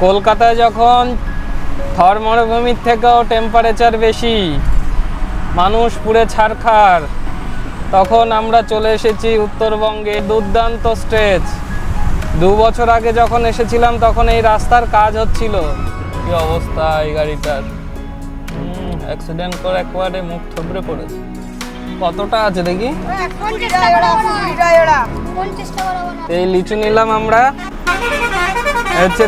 কলকাতায় যখন থর মরুভূমির থেকেও টেম্পারেচার বেশি, মানুষ পুড়ে ছারখার, তখন আমরা চলে এসেছি উত্তরবঙ্গে। দুর্দান্ত স্ট্রেচ। 2 বছর আগে যখন এসেছিলাম তখন এই রাস্তার কাজ হচ্ছিল। কি অবস্থা এই গাড়িটার, অ্যাক্সিডেন্ট করে একবারে মুখ থুবড়ে পড়েছে। কতটা আছে দেখি, এই লিচু নিলাম আমরা, হচ্ছে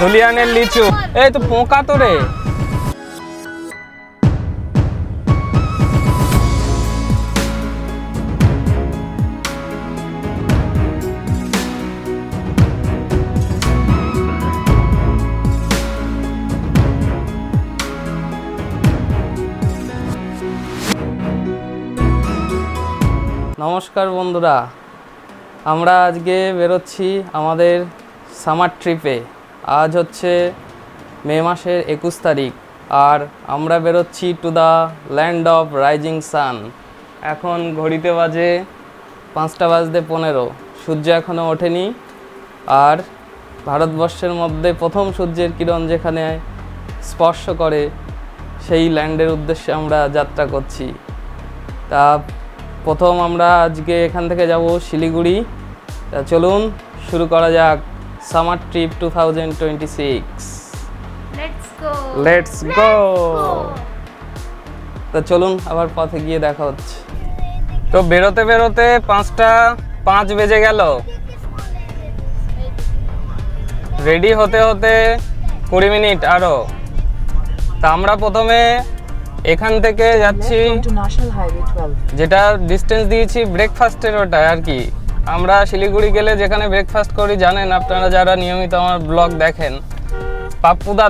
ধুলিয়ানের লিচু। এই তো পোকা তো রে। নমস্কার বন্ধুরা, আমরা আজকে বেরোচ্ছি আমাদের সামার ট্রিপে। আজ হচ্ছে মে মাসের 21 তারিখ, আর আমরা বেরোচ্ছি to the land of rising sun. এখন ঘড়িতে বাজে 5:15। সূর্য এখনও ওঠেনি, আর ভারতবর্ষের মধ্যে প্রথম সূর্যের কিরণ যেখানে স্পর্শ করে সেই ল্যান্ডের উদ্দেশ্যে আমরা যাত্রা করছি। তা প্রথম আমরা আজকে এখান থেকে যাব শিলিগুড়ি। তা চলুন শুরু করা যাক সামার ট্রিপ 2026। Let's go. তা চলুন আবার পথে গিয়ে দেখা হচ্ছে। তো বেরোতে বেরোতে 5:05 বেজে গেল। রেডি হতে হতে 20 মিনিট আরও। তা আমরা প্রথমে এখান থেকে যাচ্ছি, যেটা ডিস্টেন্স দিয়েছি ব্রেকফাস্টের ওটা আর কি। আমরা শিলিগুড়ি গেলে যেখানে ব্রেকফাস্ট করি জানেন আপনারা যারা নিয়মিত আমার ব্লগ দেখেন, পাপ্পুদা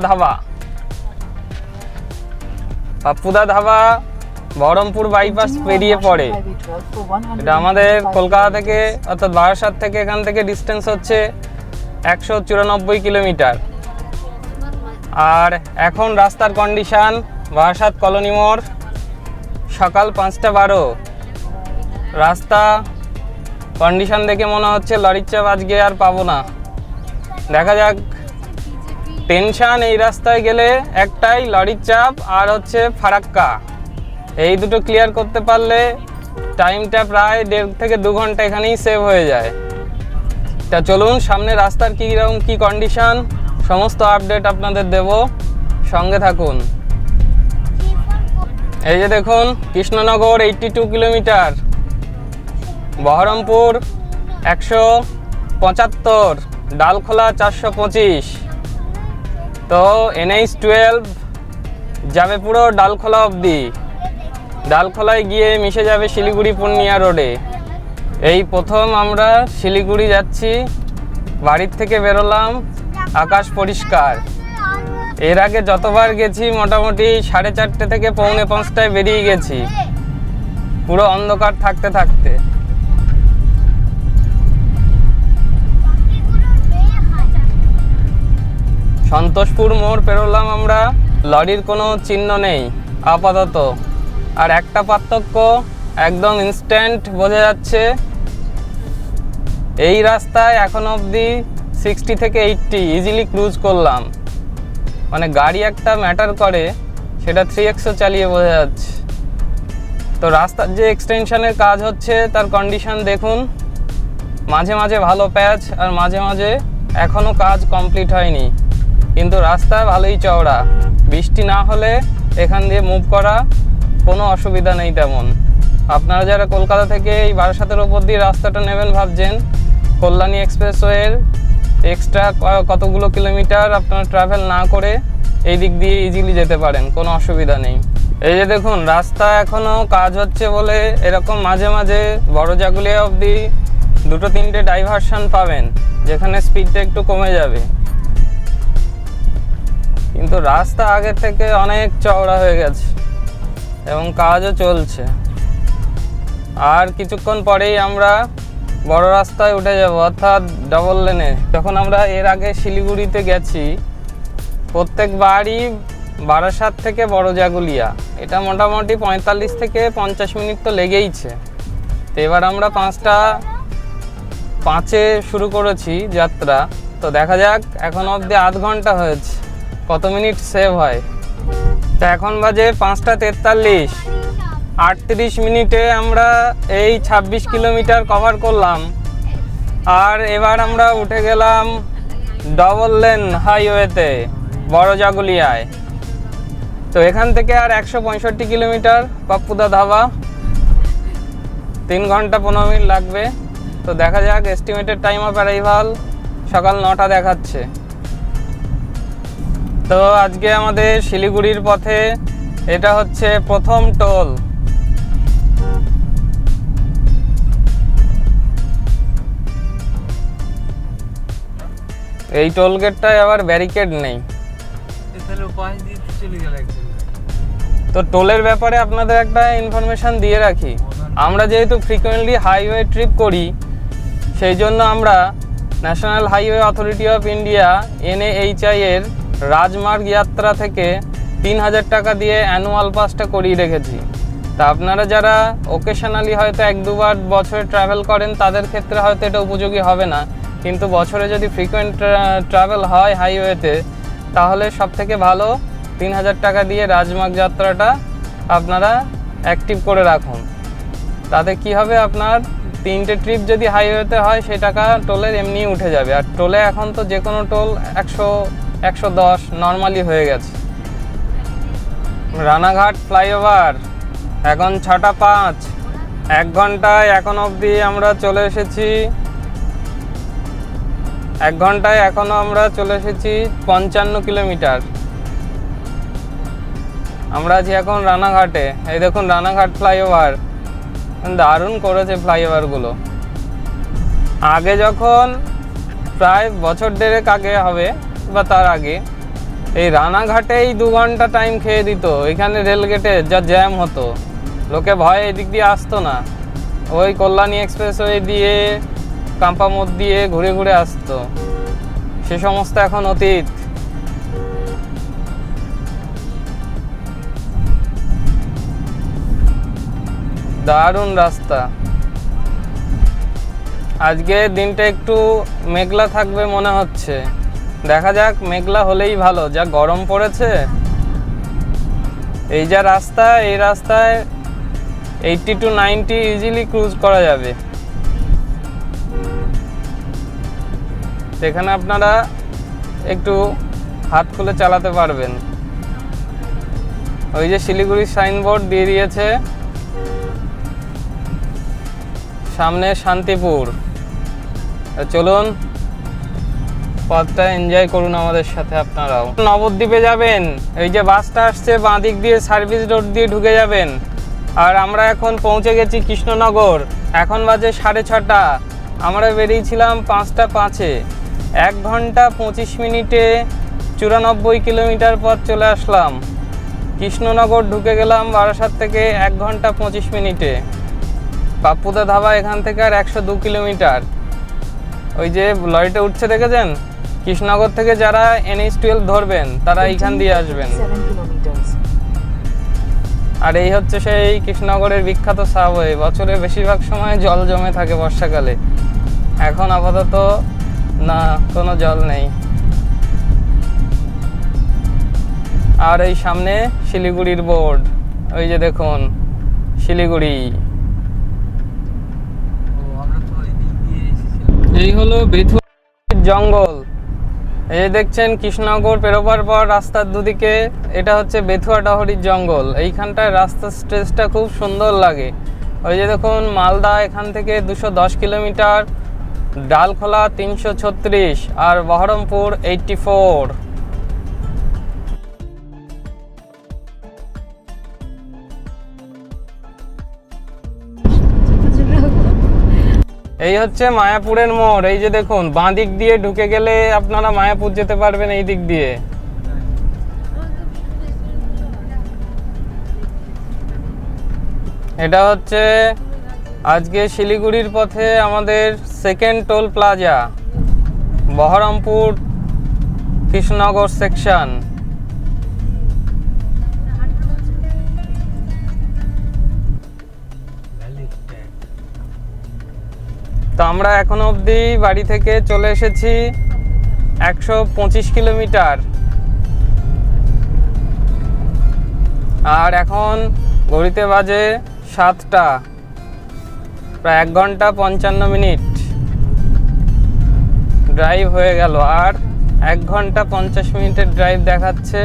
ধাবা বহরমপুর বাইপাস পেরিয়ে পড়ে। এটা আমাদের কলকাতা থেকে অর্থাৎ বারাসাত থেকে এখান থেকে ডিস্টেন্স হচ্ছে 194 কিলোমিটার। আর এখন রাস্তার কন্ডিশান, বারাসাত কলোনি মোড়, সকাল 5:12। রাস্তা কন্ডিশন দেখে মনে হচ্ছে লরির চাপ আজকে আর পাবো না। দেখা যাক। টেনশান এই রাস্তায় গেলে একটাই, লরির চাপ আর হচ্ছে ফারাক্কা। এই দুটো ক্লিয়ার করতে পারলে টাইমটা প্রায় 1.5 থেকে 2 ঘন্টা এখানেই সেভ হয়ে যায়। তা চলুন সামনে রাস্তার কীরকম কী কন্ডিশন সমস্ত আপডেট আপনাদের দেব, সঙ্গে থাকুন। এই যে দেখুন, কৃষ্ণনগর 82 কিলোমিটার, বহরমপুর 175, ডালখোলা 425। তো NH-12 যাবে পুরো ডালখোলা অবধি। ডালখোলায় গিয়ে মিশে যাবে শিলিগুড়ি পূর্ণিয়া রোডে। এই প্রথম আমরা শিলিগুড়ি যাচ্ছি। বাড়ির থেকে বেরোলাম, আকাশ পরিষ্কার। এর আগে যতবার গেছি মোটামুটি 4:30 থেকে 4:45 বেরিয়ে গেছি, পুরো অন্ধকার থাকতে থাকতে। সন্তোষপুর মোড় পেরোলাম আমরা, লরির কোনো চিহ্ন নেই আপাতত। আর একটা পার্থক্য একদম ইনস্ট্যান্ট বোঝা যাচ্ছে, এই রাস্তায় এখন অবধি 60 থেকে 80 ইজিলি ক্রুজ করলাম। মানে গাড়ি একটা ম্যাটার করে, সেটা 3X চালিয়ে বোঝা যাচ্ছে। তো রাস্তার যে এক্সটেনশনের কাজ হচ্ছে তার কন্ডিশন দেখুন, মাঝে মাঝে ভালো প্যাচ আর মাঝে মাঝে এখনও কাজ কমপ্লিট হয়নি, কিন্তু রাস্তা ভালোই চওড়া। বৃষ্টি না হলে এখান দিয়ে মুভ করা কোনো অসুবিধা নেই তেমন। আপনারা যারা কলকাতা থেকে এই বারাসাতের ওপর দিয়ে রাস্তাটা নেবেন ভাবছেন, কল্যাণী এক্সপ্রেসওয়ের এক্সট্রা কতগুলো কিলোমিটার আপনারা ট্রাভেল না করে এই দিক দিয়ে ইজিলি যেতে পারেন, কোনো অসুবিধা নেই। এই যে দেখুন, রাস্তা এখনও কাজ হচ্ছে বলে এরকম মাঝে মাঝে বড় জাগুলিয়া অবধি 2-3টে ডাইভারশন পাবেন, যেখানে স্পিডটা একটু কমে যাবে। কিন্তু রাস্তা আগের থেকে অনেক চওড়া হয়ে গেছে এবং কাজও চলছে। আর কিছুক্ষণ পরেই আমরা বড় রাস্তায় উঠে যাব, অর্থাৎ ডবল লেনে। যখন আমরা এর আগে শিলিগুড়িতে গেছি প্রত্যেকবারই বারাসাত থেকে বড় জাগুলিয়া, এটা মোটামুটি 45 থেকে 50 মিনিট তো লেগেইছে। তো এবার আমরা 5:05 শুরু করেছি যাত্রা। তো দেখা যাক, এখন অবধি আধ ঘন্টা হয়েছে, কত মিনিট সেভ হয়। তো এখন বাজে 5:43, 38 মিনিটে আমরা এই 26 কিলোমিটার কভার করলাম। আর এবার আমরা উঠে গেলাম ডবল লেন হাইওয়েতে বড় জাগুলিয়ায়। তো এখান থেকে আর 165 কিলোমিটার পাপ্পুদা ধাবা, 3 ঘন্টা 15 মিনিট লাগবে। তো দেখা যাক, এস্টিমেটেড টাইম অফ অ্যারাইভাল সকাল 9টা দেখাচ্ছে। তো আজকে আমাদের শিলিগুড়ির পথে এটা হচ্ছে প্রথম টোল। এই টোল গেটটায় আবার ব্যারিকেড নেই, তো টোলের ব্যাপারে আপনাদের একটা ইনফরমেশন দিয়ে রাখি। আমরা যেহেতু ফ্রিকোয়েন্টলি হাইওয়ে ট্রিপ করি, সেই জন্য আমরা national highway authority of India NHAI এর রাজমার্গ যাত্রা থেকে 3000 টাকা দিয়ে অ্যানুয়াল পাসটা করিয়ে রেখেছি। তা আপনারা যারা ওকেশনালি হয়তো 1-2 বার বছরে ট্রাভেল করেন, তাদের ক্ষেত্রে হয়তো এটা উপযোগী হবে না, কিন্তু বছরে যদি ফ্রিকোয়েন্ট ট্রাভেল হয় হাইওয়েতে, তাহলে সব থেকে ভালো 3000 টাকা দিয়ে রাজমার্গ যাত্রাটা আপনারা অ্যাক্টিভ করে রাখুন। তাতে কি হবে, আপনার 3টে ট্রিপ যদি হাইওয়েতে হয়, সেই টাকা টোলের এমনি উঠে যাবে। আর টোলে এখন তো যে কোনো টোল 100-110 নর্মালি হয়ে গেছে। রানাঘাট ফ্লাইওভার এখন 6:05, 1 ঘন্টায় এখন অবধি আমরা চলে এসেছি, 1 ঘন্টায় এখনও আমরা চলে এসেছি 55 কিলোমিটার। আমরা আছি এখন রানাঘাটে। এই দেখুন রানাঘাট ফ্লাইওভার, দারুণ করেছে ফ্লাইওভারগুলো। আগে যখন প্রায় বছর দেড়েক আগে হবে বা তার আগে, এই রানাঘাটেই 2 ঘন্টা টাইম খেয়ে দিত। এখানে রেলগেটে যা জ্যাম হতো, লোকে ভয়ে এদিক দিয়ে আসতো না, ওই কল্যাণী এক্সপ্রেসওয়ে দিয়ে কাম্পামোড় দিয়ে ঘুরে ঘুরে আসতো। সে সমস্ত এখন অতীত। দারুণ রাস্তা। আজকে দিনটা একটু মেঘলা থাকবে মনে হচ্ছে, দেখা যাক, মেঘলা হলেই ভালো, যা গরম পড়েছে। এই যা রাস্তা, এই রাস্তায় 80-90 ইজিলি ক্রুজ করা যাবে। সেখানে আপনারা একটু হাত খুলে চালাতে পারবেন। ওই যে শিলিগুড়ির সাইনবোর্ড দিয়ে দিয়েছে, সামনে শান্তিপুর। চলুন পথটা এনজয় করুন আমাদের সাথে আপনারাও। নবদ্বীপে যাবেন, এই যে বাসটা আসছে বাঁ দিক দিয়ে সার্ভিস রোড দিয়ে ঢুকে যাবেন। আর আমরা এখন পৌঁছে গেছি কৃষ্ণনগর। এখন বাজে 6:30, আমরা বেরিয়েছিলাম 5:05-এ। 1 ঘন্টা 25 মিনিটে 94 কিলোমিটার পথ চলে আসলাম। কৃষ্ণনগর ঢুকে গেলাম বারাসাত থেকে 1 ঘন্টা 25 মিনিটে। পাপ্পুদা ধাবা এখান থেকে আর 102 কিলোমিটার। ওই যে লরিটা উঠছে দেখেছেন, কৃষ্ণনগর থেকে যারা NH12 ধরবেন তারা এইখান দিয়ে আসবেন। আর এই হচ্ছে সেই কৃষ্ণনগরের বিখ্যাত সাবওয়ে। বছরে বেশিরভাগ সময় জল জমে থাকে বর্ষাকালে, এখন আপাতত না, কোনো জল নেই। আর এই সামনে শিলিগুড়ির বোর্ড, ওই যে দেখুন শিলিগুড়ি। এই হলো বেথুয়া জঙ্গল। এই দেখছেন কৃষ্ণনগর পেরোবার পর রাস্তার দুদিকে এটা হচ্ছে বেথুয়া ডহরির জঙ্গল। এইখানটায় রাস্তার স্ট্রেচটা খুব সুন্দর লাগে। ওই যে দেখুন মালদা এখান থেকে 210 কিলোমিটার, ডালখোলা 336 আর বহরমপুর 84। এই হচ্ছে মায়াপুরের মোড়। এই যে দেখুন বাঁ দিক দিয়ে ঢুকে গেলে আপনারা মায়াপুর যেতে পারবেন এই দিক দিয়ে। এটা হচ্ছে আজকে শিলিগুড়ির পথে আমাদের second toll plaza, Baharampur Krishnanagar section. তো আমরা এখনো অবধি বাড়ি থেকে চলে এসেছি 125 কিলোমিটার। আর এখন ঘড়িতে বাজে 7টা, প্রায় 1 ঘন্টা 55 মিনিট ড্রাইভ হয়ে গেল। আর 1 ঘন্টা 50 মিনিটের ড্রাইভ দেখাচ্ছে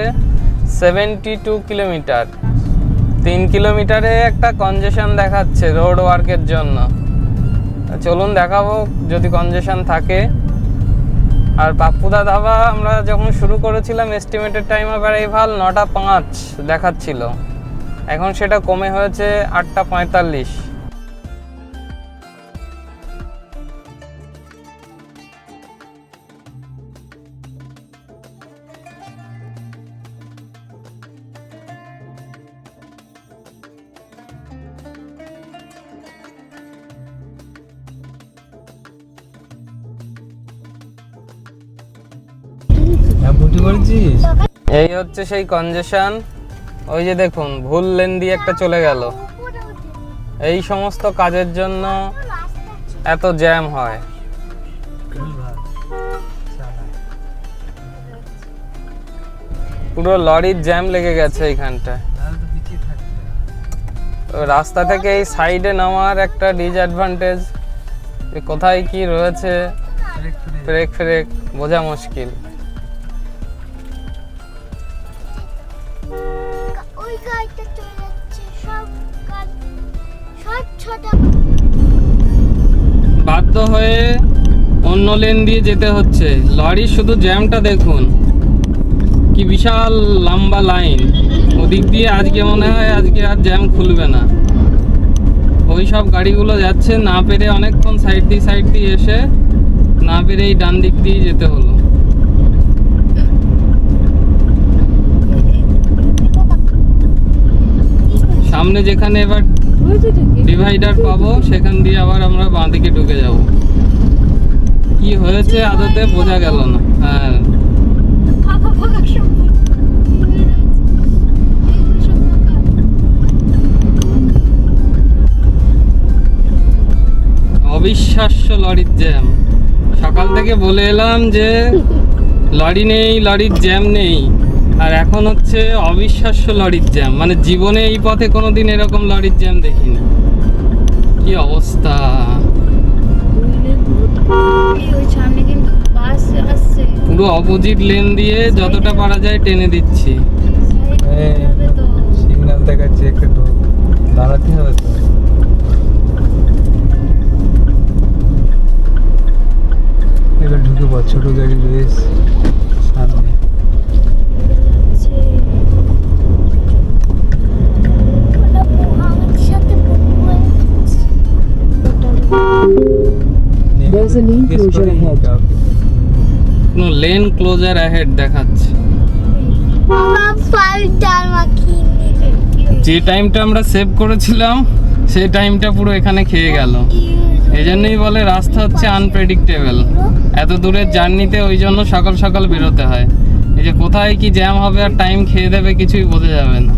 72 কিলোমিটার। 3 কিলোমিটারে একটা কনজেশন দেখাচ্ছে রোড ওয়ার্কের জন্য। চলুন দেখাবো যদি কনজেশন থাকে। আর পাপ্পুদা ধাবা আমরা যখন শুরু করেছিলাম এস্টিমেটেড টাইম অফ অ্যারাইভাল 9টা 5 দেখাচ্ছিল, এখন সেটা কমে হয়েছে 8টা 45। এই হচ্ছে সেই কনজেশন। ওই যে দেখুন ভুল লেন দিয়ে একটা চলে গেল। এই সমস্ত কাজের জন্য এত জ্যাম হয়। পুরো লরির জ্যাম লেগে গেছে এইখানটায়। রাস্তা থেকে এই সাইডে নামার একটা ডিসঅ্যাডভান্টেজ, কোথায় কি রয়েছে ব্রেক ফ্রেক বোঝা মুশকিল। বাধ্য হয়ে অন্য লেন দিয়ে যেতে হচ্ছে। লরির শুধু জ্যামটা দেখুন, কি বিশাল লম্বা লাইন। ওদিক দিয়ে আজকে মনে হয় আজকে আর জ্যাম খুলবে না। ওই সব গাড়িগুলো যাচ্ছে, না পেরে অনেকক্ষণ সাইড দিয়ে এসে না পেরে এই ডান দিক দিয়ে যেতে হলো। সামনে যেখানে এবার ডিভাইডার পাবো সেখান দিয়ে আবার আমরা বাঁ দিকে ঢুকে যাব। কি হয়েছে আদতে বোঝা গেল না। হ্যাঁ, অবিশ্বাস্য লরির জ্যাম। সকাল থেকে বলে এলাম যে লরি নেই, লরির জ্যাম নেই, আর এখন হচ্ছে অবিশ্বাস্য লরির জ্যাম। মানে জীবনে এই পথে কোনোদিন এরকম লরির জ্যাম দেখিনি। কি অবস্থা! পুরো অপোজিট লেন দিয়ে যতটা পারা যায় টেনে দিচ্ছি। সিগন্যাল দেখাচ্ছে, একটু দাঁড়াতে হবে তো। এবার ঢুকে পড়, ছোট গাড়ি রয়েছে সামনে। কোনো লেন ক্লোজার অ্যাহেড দেখাচ্ছে। যে টাইমটা আমরা সেভ করেছিলাম সেই টাইমটা পুরো এখানে খেয়ে গেল। এই জন্যই বলে রাস্তা হচ্ছে আনপ্রেডিক্টেবল। এত দূরের জার্নিতে ওই জন্য সকাল সকাল বেরোতে হয়। এই যে কোথায় কি জ্যাম হবে আর টাইম খেয়ে দেবে কিছুই বোঝা যাবে না।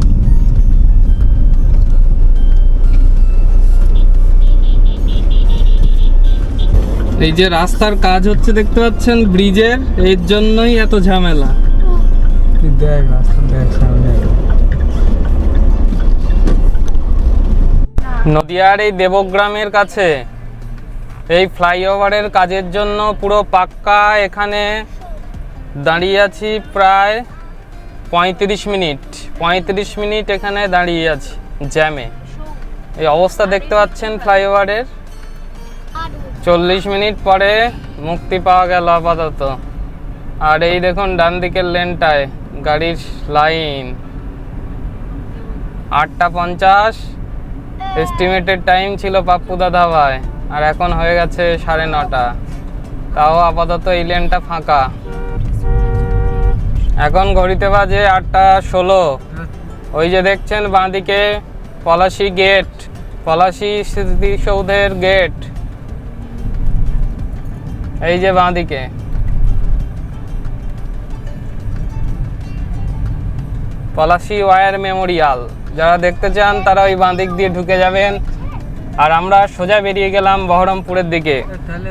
এই যে রাস্তার কাজ হচ্ছে দেখতে পাচ্ছেন ব্রিজের, এর জন্যই এত ঝামেলা। নদিয়ার এই দেবগ্রামের কাছে এই ফ্লাইওভারের কাজের জন্য পুরো পাক্কা এখানে দাঁড়িয়ে আছি প্রায় 35 মিনিট এখানে দাঁড়িয়ে আছি জ্যামে। এই অবস্থা দেখতে পাচ্ছেন ফ্লাইওভারের। 40 মিনিট পরে মুক্তি পাওয়া গেল আপাতত। আর এই দেখুন ডান দিকের লেনটায় গাড়ির লাইন। 8টা 50 এস্টিমেটেড টাইম ছিল পাপ্পুদা ধাবায়, আর এখন হয়ে গেছে 9:30। তাও আপাতত এই লেনটা ফাঁকা। এখন ঘড়িতে বাজে 8টা 16। ওই যে দেখছেন বাঁদিকে পলাশী গেট, পলাশী স্মৃতিসৌধের গেট, এই যে বাঁদিকে। পলাশী ওয়ার মেমোরিয়াল যারা দেখতে চান তারা ওই বাঁদিক দিয়ে ঢুকে যাবেন। আর আমরা সোজা বেরিয়ে গেলাম বহরমপুরের দিকে।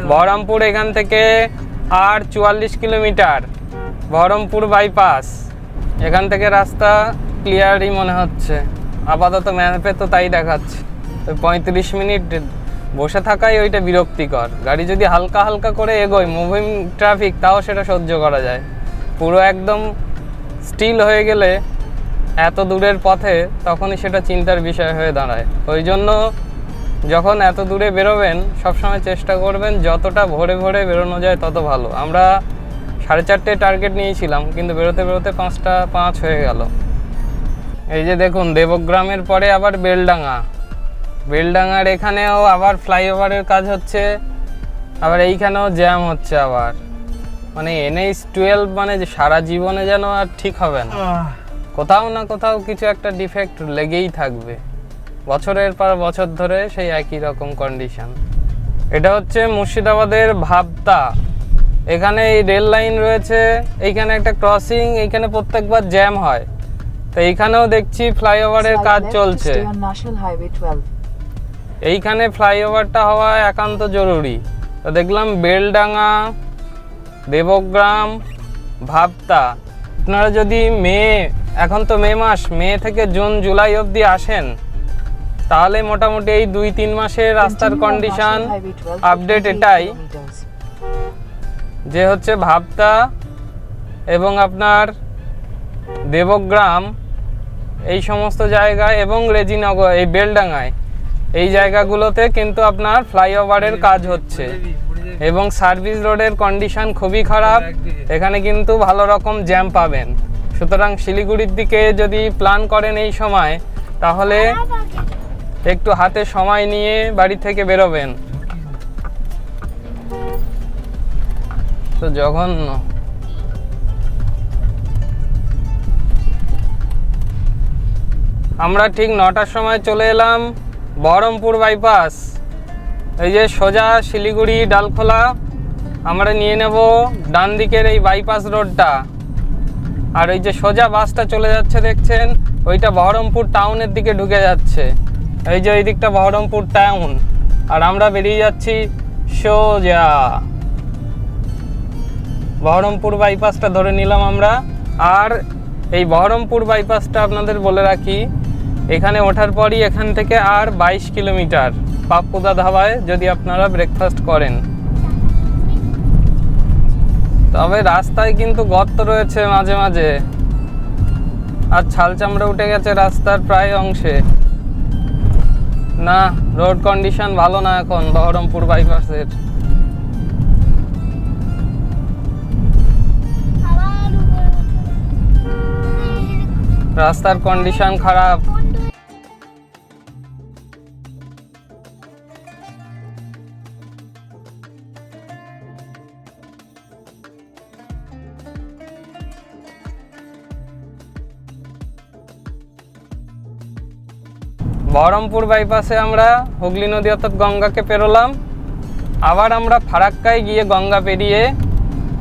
বহরমপুর এখান থেকে আর 44 কিলোমিটার বহরমপুর বাইপাস। এখান থেকে রাস্তা ক্লিয়ারই মনে হচ্ছে, আপাতত ম্যাপে তো তাই দেখাচ্ছে। ওই 35 মিনিট বসে থাকাই ওইটা বিরক্তিকর। গাড়ি যদি হালকা হালকা করে এগোয়, মুভিং ট্রাফিক, তাও সেটা সহ্য করা যায়। পুরো একদম স্টিল হয়ে গেলে এত দূরের পথে, তখনই সেটা চিন্তার বিষয় হয়ে দাঁড়ায়। ওই জন্য যখন এত দূরে বেরোবেন, সবসময় চেষ্টা করবেন যতটা ভোরে ভোরে বেরোনো যায় তত ভালো। আমরা 4:30 টার্গেট নিয়েছিলাম, কিন্তু বেরোতে বেরোতে 5টা 5 হয়ে গেল। এই যে দেখুন, দেবগ্রামের পরে আবার বেলডাঙ্গা। বেলডাঙ্গার এখানেও আবার ফ্লাইওভারের কাজ হচ্ছে, আবার এইখানেও জ্যাম হচ্ছে আবার। মানে NH-12 মানে যে সারা জীবনে যেন আর ঠিক হবে না, কোথাও না কোথাও কিছু একটা ডিফেক্ট লেগেই থাকবে, বছরের পর বছর ধরে সেই একই রকম কন্ডিশন। এটা হচ্ছে মুর্শিদাবাদের ভাবতা। এখানে এই রেল লাইন রয়েছে, এইখানে একটা ক্রসিং, এইখানে প্রত্যেকবার জ্যাম হয়। তো এইখানেও দেখছি ফ্লাইওভারের কাজ চলছে। এইখানে ফ্লাইওভারটা হওয়া একান্ত জরুরি। তো দেখলাম বেলডাঙ্গা, দেবগ্রাম, ভাবতা। আপনারা যদি এখন তো মে মাস, মে থেকে জুন জুলাই অবধি আসেন, তাহলে মোটামুটি এই 2-3 মাসের রাস্তার কন্ডিশন আপডেট এটাই যে হচ্ছে ভাবতা এবং আপনার দেবগ্রাম, এই সমস্ত জায়গায়, এবং রেজিনগর, এই বেলডাঙ্গায়, এই জায়গাগুলোতে কিন্তু আপনার ফ্লাইওভারের কাজ হচ্ছে এবং সার্ভিস রোডের কন্ডিশন খুবই খারাপ। এখানে কিন্তু ভালো রকম জ্যাম পাবেন। সুতরাং শিলিগুড়ির দিকে যদি প্ল্যান করেন এই সময়, তাহলে একটু হাতে সময় নিয়ে বাড়ি থেকে বেরোবেন। তো জঘন্য। আমরা ঠিক 9টার সময় চলে এলাম বহরমপুর বাইপাস। এই যে সোজা শিলিগুড়ি ডালখোলা আমরা নিয়ে নেব ডান দিকের এই বাইপাস রোডটা, আর ওই যে সোজা বাসটা চলে যাচ্ছে দেখছেন, ওইটা বহরমপুর টাউনের দিকে ঢুকে যাচ্ছে। এই যে ওই দিকটা বহরমপুর টাউন, আর আমরা বেরিয়ে যাচ্ছি সোজা। বহরমপুর বাইপাসটা ধরে নিলাম আমরা। আর এই বহরমপুর বাইপাসটা আপনাদের বলে রাখি, এখানে ওঠার পরই এখান থেকে আর 22 কিলোমিটার পাপ্পুদা ধাবায় যদি আপনারা ব্রেকফাস্ট করেন। তবে রাস্তায় কিন্তু গর্ত রয়েছে মাঝে মাঝে, আর ছাল চামড়া উঠে গেছে রাস্তার প্রায় অংশে। না, রোড কন্ডিশন ভালো না এখন বহরমপুর বাইপাসের। রাস্তার কন্ডিশন খারাপ। বহরমপুর বাইপাসে আমরা হুগলি নদী অর্থাৎ গঙ্গাকে পেরোলাম। আবার আমরা ফারাক্কায় গিয়ে গঙ্গা পেরিয়ে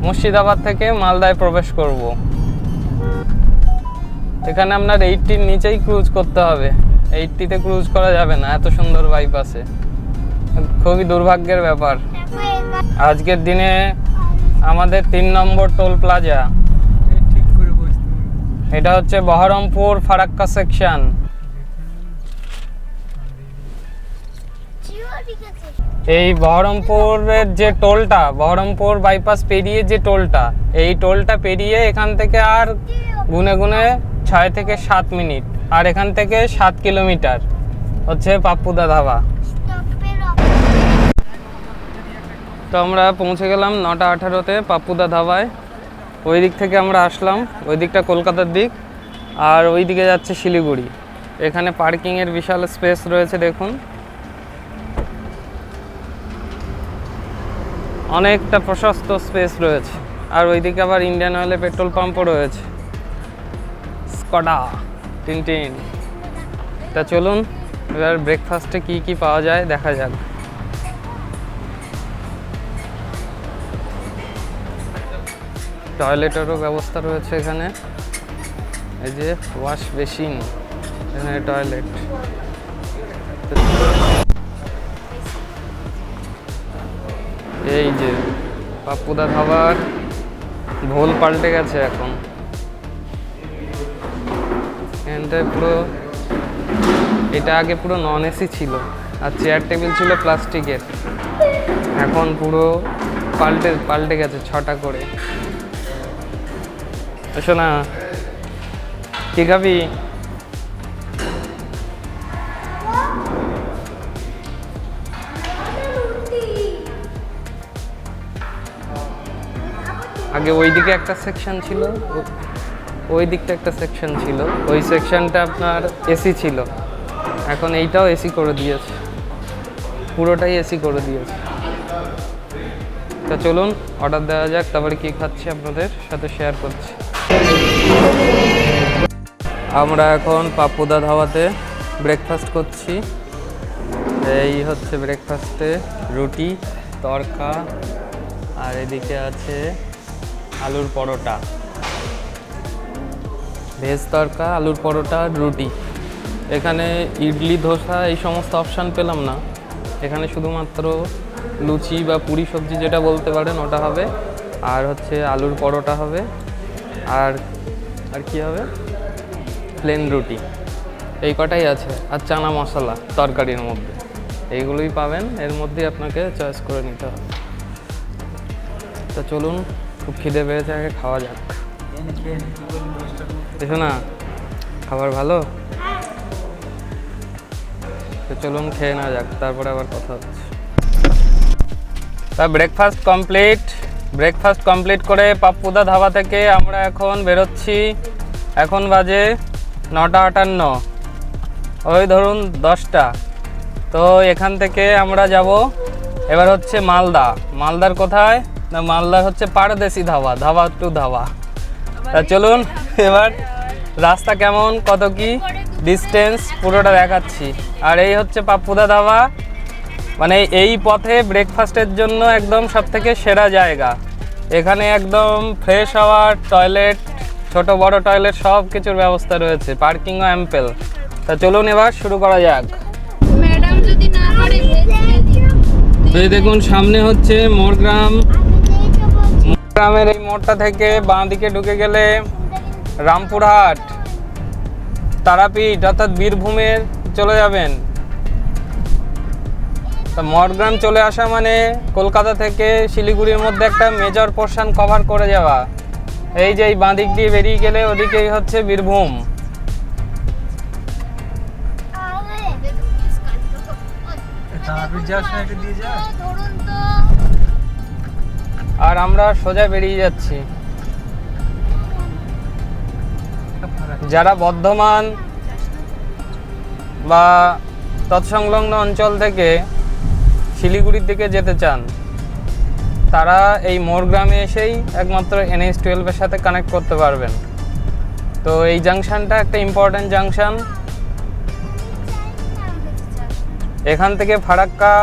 মুর্শিদাবাদ থেকে মালদায় প্রবেশ করব। এখানে আপনার 80-র নিচেই ক্রুজ করতে হবে, 80-তে ক্রুজ করা যাবে না এত সুন্দর বাইপাসে। খুবই দুর্ভাগ্যের ব্যাপার। আজকের দিনে আমাদের 3 নম্বর টোল প্লাজা, এটা হচ্ছে বহরমপুর ফারাক্কা সেকশন। এই বহরমপুরের যে টোলটা, বহরমপুর বাইপাস পেরিয়ে যে টোলটা, এই টোলটা পেরিয়ে এখান থেকে আর গুনে গুনে 6 থেকে 7 মিনিট, আর এখান থেকে 7 কিলোমিটার হচ্ছে পাপ্পুদা ধাবা। তো আমরা পৌঁছে গেলাম 9টা 18-তে পাপ্পুদা ধাবায়। ওই দিক থেকে আমরা আসলাম, ওই দিকটা কলকাতার দিক, আর ওই দিকে যাচ্ছে শিলিগুড়ি। এখানে পার্কিংয়ের বিশাল স্পেস রয়েছে দেখুন, অনেকটা প্রশস্ত স্পেস রয়েছে। আর ওইদিকে আবার ইন্ডিয়ান অয়েলের পেট্রোল পাম্পও রয়েছে, স্কডা টিনটিন। তা চলুন এবার ব্রেকফাস্টে কি কি পাওয়া যায় দেখা যাক। টয়লেটেরও ব্যবস্থা রয়েছে এখানে, এই যে ওয়াশ বেসিন, এখানে টয়লেট। এই যে পাপ্পুদা ধাবার ভোল পাল্টে গেছে এখন। এখানটায় পুরো, এটা আগে পুরো নন এসি ছিল আর চেয়ার টেবিল ছিল প্লাস্টিকের, এখন পুরো পাল্টে গেছে 6টা করে। এসো না, কি খাবি? আগে ওই দিকে একটা সেকশন ছিল, ওই দিকটা একটা সেকশন ছিল, ওই সেকশনটা আপনার এসি ছিল, এখন এইটাও এসি করে দিয়েছে, পুরোটাই এসি করে দিয়েছে। তা চলুন অর্ডার দেওয়া যাক, তারপরে কী খাচ্ছি আপনাদের সাথে শেয়ার করছি। আমরা এখন পাপ্পুদা ধাবাতে ব্রেকফাস্ট করছি। এই হচ্ছে ব্রেকফাস্টে রুটি, তড়কা, আর এদিকে আছে আলুর পরোটা, ভেজ তড়কা, আলুর পরোটা, রুটি। এখানে ইডলি, ধোসা এই সমস্ত অপশান পেলাম না, এখানে শুধুমাত্র লুচি বা পুরি সবজি যেটা বলতে পারেন ওটা হবে, আর হচ্ছে আলুর পরোটা হবে, আর কি হবে, প্লেন রুটি, এই কটাই আছে, আর চানা মশলা তরকারির মধ্যে, এইগুলোই পাবেন, এর মধ্যেই আপনাকে চয়েস করে নিতে হবে। তো চলুন, খুব খিদে পেয়েছে, আগে খাওয়া যাক। দেখো না, খাবার ভালো, তো চলুন খেয়ে নেওয়া যাক, তারপরে আবার কথা হচ্ছে। তা ব্রেকফাস্ট কমপ্লিট করে পাপ্পুদা ধাবা থেকে আমরা এখন বেরোচ্ছি। এখন বাজে 9:58, ওই ধরুন 10টা। তো এখান থেকে আমরা যাব এবার হচ্ছে মালদার কোথায় না, মালদার হচ্ছে পারদেশি ধাবা টু ধাবা। তা চলুন এবার রাস্তা কেমন, কত কি ডিস্টেন্স পুরোটা দেখাচ্ছি। আর এই হচ্ছে পাপ্পুদা ধাবা, মানে এই পথে ব্রেকফাস্টের জন্য একদম সবথেকে সেরা জায়গা। এখানে একদম ফ্রেশ হাওয়ার, টয়লেট, ছোট বড় টয়লেট সব কিছুর ব্যবস্থা রয়েছে, পার্কিংও অ্যাম্পেল। তা চলুন এবার শুরু করা যাক। ম্যাডাম যদি না পারে এই দেখুন সামনে হচ্ছে মোরগ্রামের এই মোড়টা থেকে বাঁ দিকে ঢুকে গেলে রামপুরহাট, তারাপীঠ অর্থাৎ বীরভূমের চলে যাবেন। তা মঠগ্রাম চলে আসা মানে কলকাতা থেকে শিলিগুড়ির মধ্যে একটা মেজর পোর্শন কভার করে যাওয়া। এই যে এই বাঁ দিক দিয়ে বেরিয়ে গেলে ওদিকেই হচ্ছে বীরভূম। আর আমরা সোজা বেরিয়ে যাচ্ছি। যারা বর্ধমান বা তৎসংলগ্ন অঞ্চল থেকে শিলিগুড়ির দিকে যেতে চান, তারা এই মোরগ্রামে এসেই একমাত্র NH-12 সাথে কানেক্ট করতে পারবেন। তো এই জাংশনটা একটা ইম্পর্ট্যান্ট জাংশন। এখান থেকে ফারাক্কা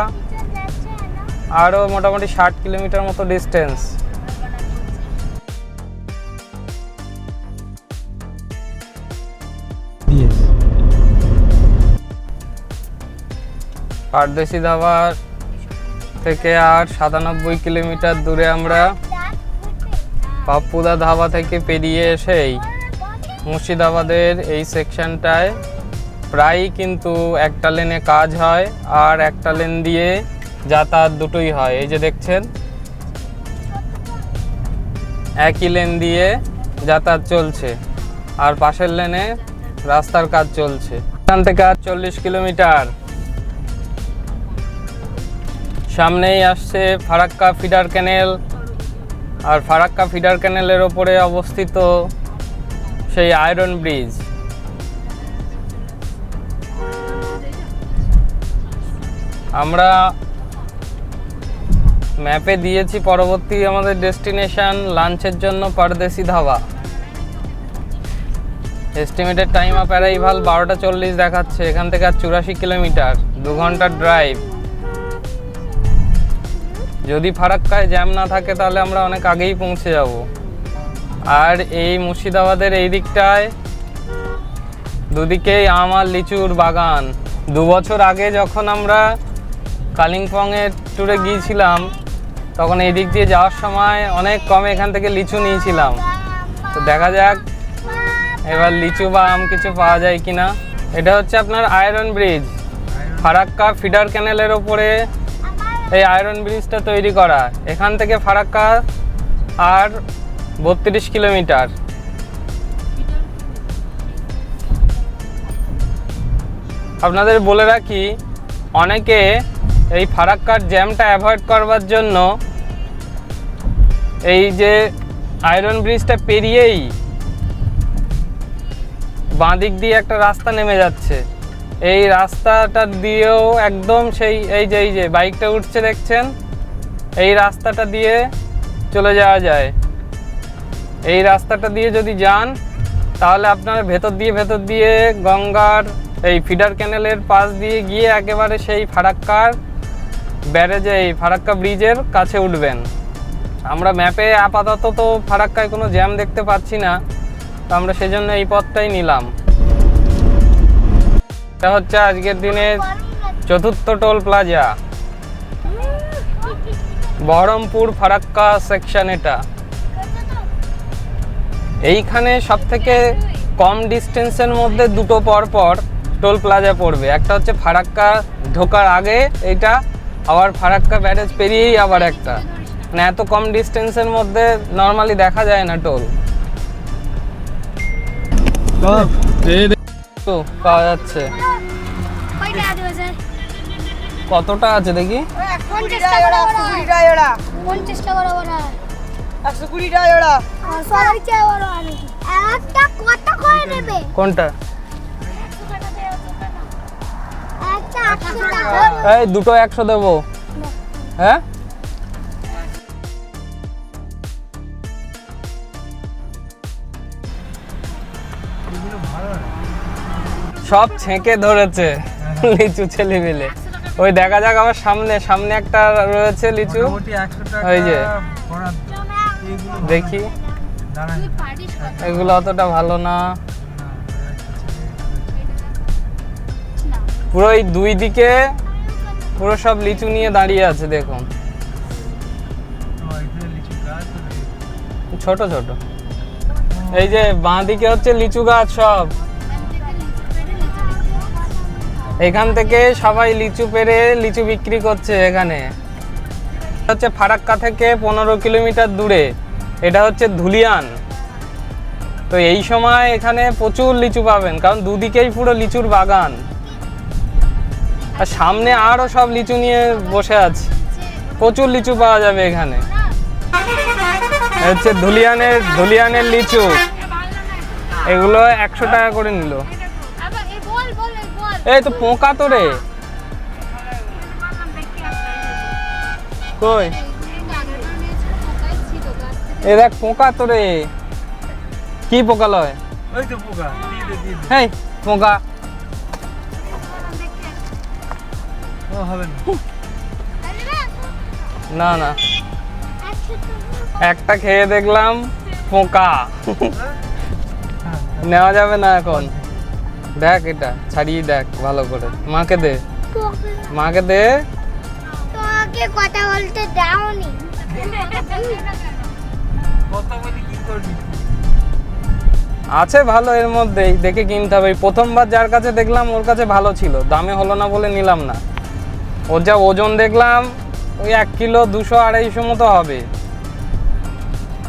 আরও মোটামুটি 60 কিলোমিটার মতো ডিস্টেন্স। পারদেশি ধাবার থেকে আর 97 কিলোমিটার দূরে আমরা পাপ্পুদা ধাবা থেকে পেরিয়ে এসেই মুর্শিদাবাদের এই সেকশনটায় প্রায়ই কিন্তু একটা লেনে কাজ হয় আর একটা লেন দিয়ে যাতায়াত দুটোই হয়। এই যে দেখছেন একই লেন দিয়ে যাতায়াত চলছে আর পাশের লেনে রাস্তার কাজ চলছে। এখান থেকে আর 40 কিলোমিটার। সামনেই আসছে ফারাক্কা ফিডার ক্যানেল, আর ফারাক্কা ফিডার ক্যানেলের ওপরে অবস্থিত সেই আয়রন ব্রিজ। আমরা ম্যাপে দিয়েছি পরবর্তী আমাদের ডেস্টিনেশন লাঞ্চের জন্য Pardeshi Dhaba. Estimated time of arrival 12:40 দেখাচ্ছে। এখান থেকে আর 84 কিলোমিটার, 2 ঘন্টার ড্রাইভ। যদি ফারাক্কায় জ্যাম না থাকে তাহলে আমরা অনেক আগেই পৌঁছে যাব। আর এই মুর্শিদাবাদের এই দিকটায় দুদিকেই আম আর লিচুর বাগান। 2 বছর আগে যখন আমরা কালিম্পংয়ের ট্যুরে গিয়েছিলাম তখন এই দিক দিয়ে যাওয়ার সময় অনেক কমে এখান থেকে লিচু নিয়েছিলাম। তো দেখা যাক এবার লিচু বা আম কিছু পাওয়া যায় কিনা। এটা হচ্ছে আপনার আয়রন ব্রিজ, ফারাক্কা ফিডার ক্যানেলের ওপরে এই আয়রন ব্রিজটা তৈরি করা। এখান থেকে ফারাক্কা আর 32 কিলোমিটার। আপনাদের বলে রাখি, অনেকে এই ফারাক্কার জ্যামটা অ্যাভয়েড করবার জন্য এই যে আয়রন ব্রিজটা পেরিয়েই বাঁ দিক দিয়ে একটা রাস্তা নেমে যাচ্ছে, এই রাস্তাটা দিয়েও একদম সেই এই যে বাইকটা উঠছে দেখছেন, এই রাস্তাটা দিয়ে চলে যাওয়া যায়। এই রাস্তাটা দিয়ে যদি যান তাহলে আপনারা ভেতর দিয়ে গঙ্গার এই ফিডার ক্যানেলের পাশ দিয়ে গিয়ে একেবারে সেই ফারাক্কার ব্যারেজে, এই ফারাক্কা ব্রিজের কাছে উঠবেন। আমরা ম্যাপে আপাতত তো ফারাক্কায় কোনো জ্যাম দেখতে পাচ্ছি না, তো আমরা সেজন্য এই পথটাই নিলাম। এটা হচ্ছে আজকের দিনের 4র্থ toll plaza, Baharampur Farakka section. এটা এইখানে সব থেকে কম ডিস্টেন্সের মধ্যে দুটো পর টোল প্লাজা পড়বে। একটা হচ্ছে ফারাক্কা ঢোকার আগে এইটা, আবার ফারাক্কা ব্যারেজ পেরিয়েই আবার একটা। মানে এত কম ডিস্টেন্সের মধ্যে নর্মালি দেখা যায় না টোল। পাওয়া যাচ্ছে কতটা আছে দেখি? 50 টাকা ওরা 50 টাকা ওরা 120 টাকা ওরা সবাই চাই ওরা একটা কত করে নেবে? কোনটা? একটা 100 টাকা। এই দুটো 100 দেবো। হ্যাঁ সব ছেঁকে ধরেছে লিচু ছেলে মিলে। ওই দেখা যাক আমার সামনে একটা রয়েছে লিচু, ওই যে দেখি। এগুলো অতটা ভালো না, পুরো এই দুই দিকে পুরো সব লিচু নিয়ে দাঁড়িয়ে আছে দেখুন, ছোট ছোট। এই যে বাঁ দিকে হচ্ছে লিচু গাছ সব, এখান থেকে সবাই লিচু পেড়ে লিচু বিক্রি করছে। এখানে হচ্ছে ফারাক্কা থেকে 15 কিলোমিটার দূরে, এটা হচ্ছে ধুলিয়ান। তো এই সময় এখানে প্রচুর লিচু পাবেন, কারণ দুদিকেই পুরো লিচুর বাগান, আর সামনে আরও সব লিচু নিয়ে বসে আছে, প্রচুর লিচু পাওয়া যাবে এখানে। হচ্ছে ধুলিয়ানের লিচু, এগুলো 100 টাকা করে নিল। এই তো পোকা তো রে, কই এ দেখ পোকা তো রে। কি পোকা লয়? ওই তো পোকা, এই পোকা ও হবে না না, একটা খেয়ে দেখলাম পোকা, নেওয়া যাবে না এখন। দেখ এটা ছাড়িয়ে দেখ ভালো করে, মাকে দে, মাকে দে। তোকে কথা বলতে দাওনি। কথা বলি কি করবি? আছে ভালো, এর মধ্যেই দেখে কিনতে হবে। প্রথমবার যার কাছে দেখলাম ওর কাছে ভালো ছিল, দামে হলো না বলে নিলাম না। ওর যা ওজন দেখলাম ওই 1 কিলো 200-250 মতো হবে,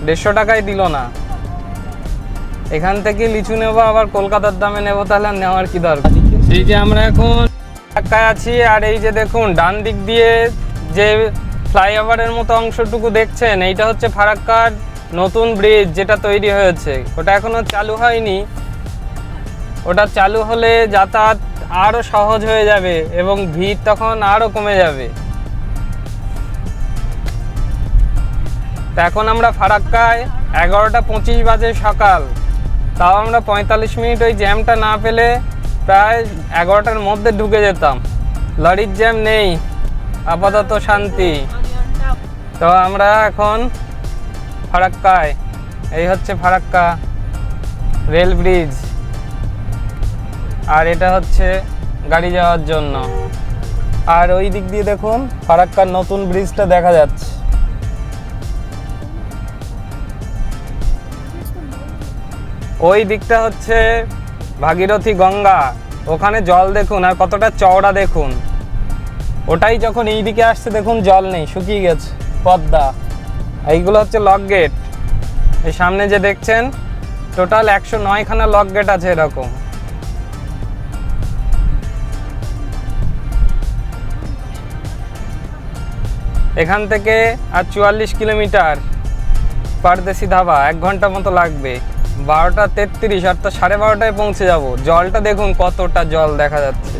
150 টাকায় দিল না। এখান থেকে লিচু নেবো আবার কলকাতার দামে নেবো, তাহলে নেওয়ার কি দরকার। এই যে আমরা এখন ফারাক্কায় আছি, আর এই যে দেখুন ডান দিক দিয়ে যে ফ্লাইওভারের মতো অংশটুকু দেখছেন, এইটা হচ্ছে ফারাক্কার নতুন ব্রিজ যেটা তৈরি হয়েছে। ওটা এখনো চালু হয়নি, ওটা চালু হলে যাতায়াত আরও সহজ হয়ে যাবে এবং ভিড় তখন আরও কমে যাবে। তো এখন আমরা ফারাক্কায় 11:25 বাজে সকাল, তাও আমরা 45 মিনিট ওই জ্যামটা না পেলে প্রায় 11টার মধ্যে ঢুকে যেতাম। লরির জ্যাম নেই, আপাতত শান্তি। তো আমরা এখন ফারাক্কায়, এই হচ্ছে ফারাক্কা রেল ব্রিজ, আর এটা হচ্ছে গাড়ি যাওয়ার জন্য। আর ওই দিক দিয়ে দেখুন ফারাক্কার নতুন ব্রিজটা দেখা যাচ্ছে। ওই দিকটা হচ্ছে ভাগীরথী গঙ্গা, ওখানে জল দেখুন আর কতটা চওড়া দেখুন। ওটাই যখন এই দিকে আসছে দেখুন জল নেই, শুকিয়ে গেছে পদ্মা। এইগুলো হচ্ছে লক গেট। এই সামনে যে দেখছেন টোটাল 109খানা লক গেট আছে এরকম। এখান থেকে আর 44 কিলোমিটার পারদেশি ধাবা, 1 ঘন্টা মতো লাগবে। 12:33 অর্থাৎ 12:30টায় পৌঁছে যাব। জলটা দেখুন কতটা জল দেখা যাচ্ছে।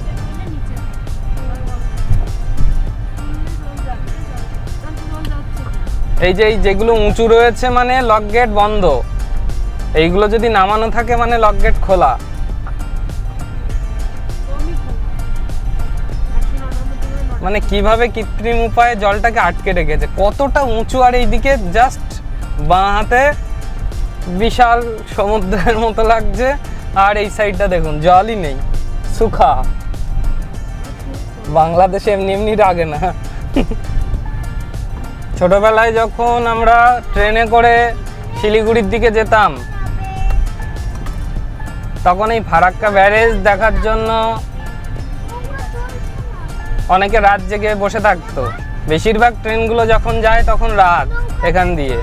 এই যে যেগুলো উঁচু রয়েছে মানে লক গেট বন্ধ, এইগুলো যদি নামানো থাকে মানে লক গেট খোলা। মানে কিভাবে কৃত্রিম উপায়ে জলটাকে আটকে রেখেছে, কতটা উঁচু। আর এইদিকে জাস্ট বাঁ হাতে বিশাল সমুদ্রের মতো লাগছে, আর এই সাইডটা দেখুন জলই নেই, শুখা। বাংলাদেশে এমনি এমনি লাগে না। ছোটবেলায় যখন আমরা ট্রেনে করে শিলিগুড়ির দিকে যেতাম, তখন এই ফারাক্কা ব্যারেজ দেখার জন্য অনেকে রাত জেগে বসে থাকতো। বেশিরভাগ ট্রেনগুলো যখন যায় তখন রাত এখান দিয়ে।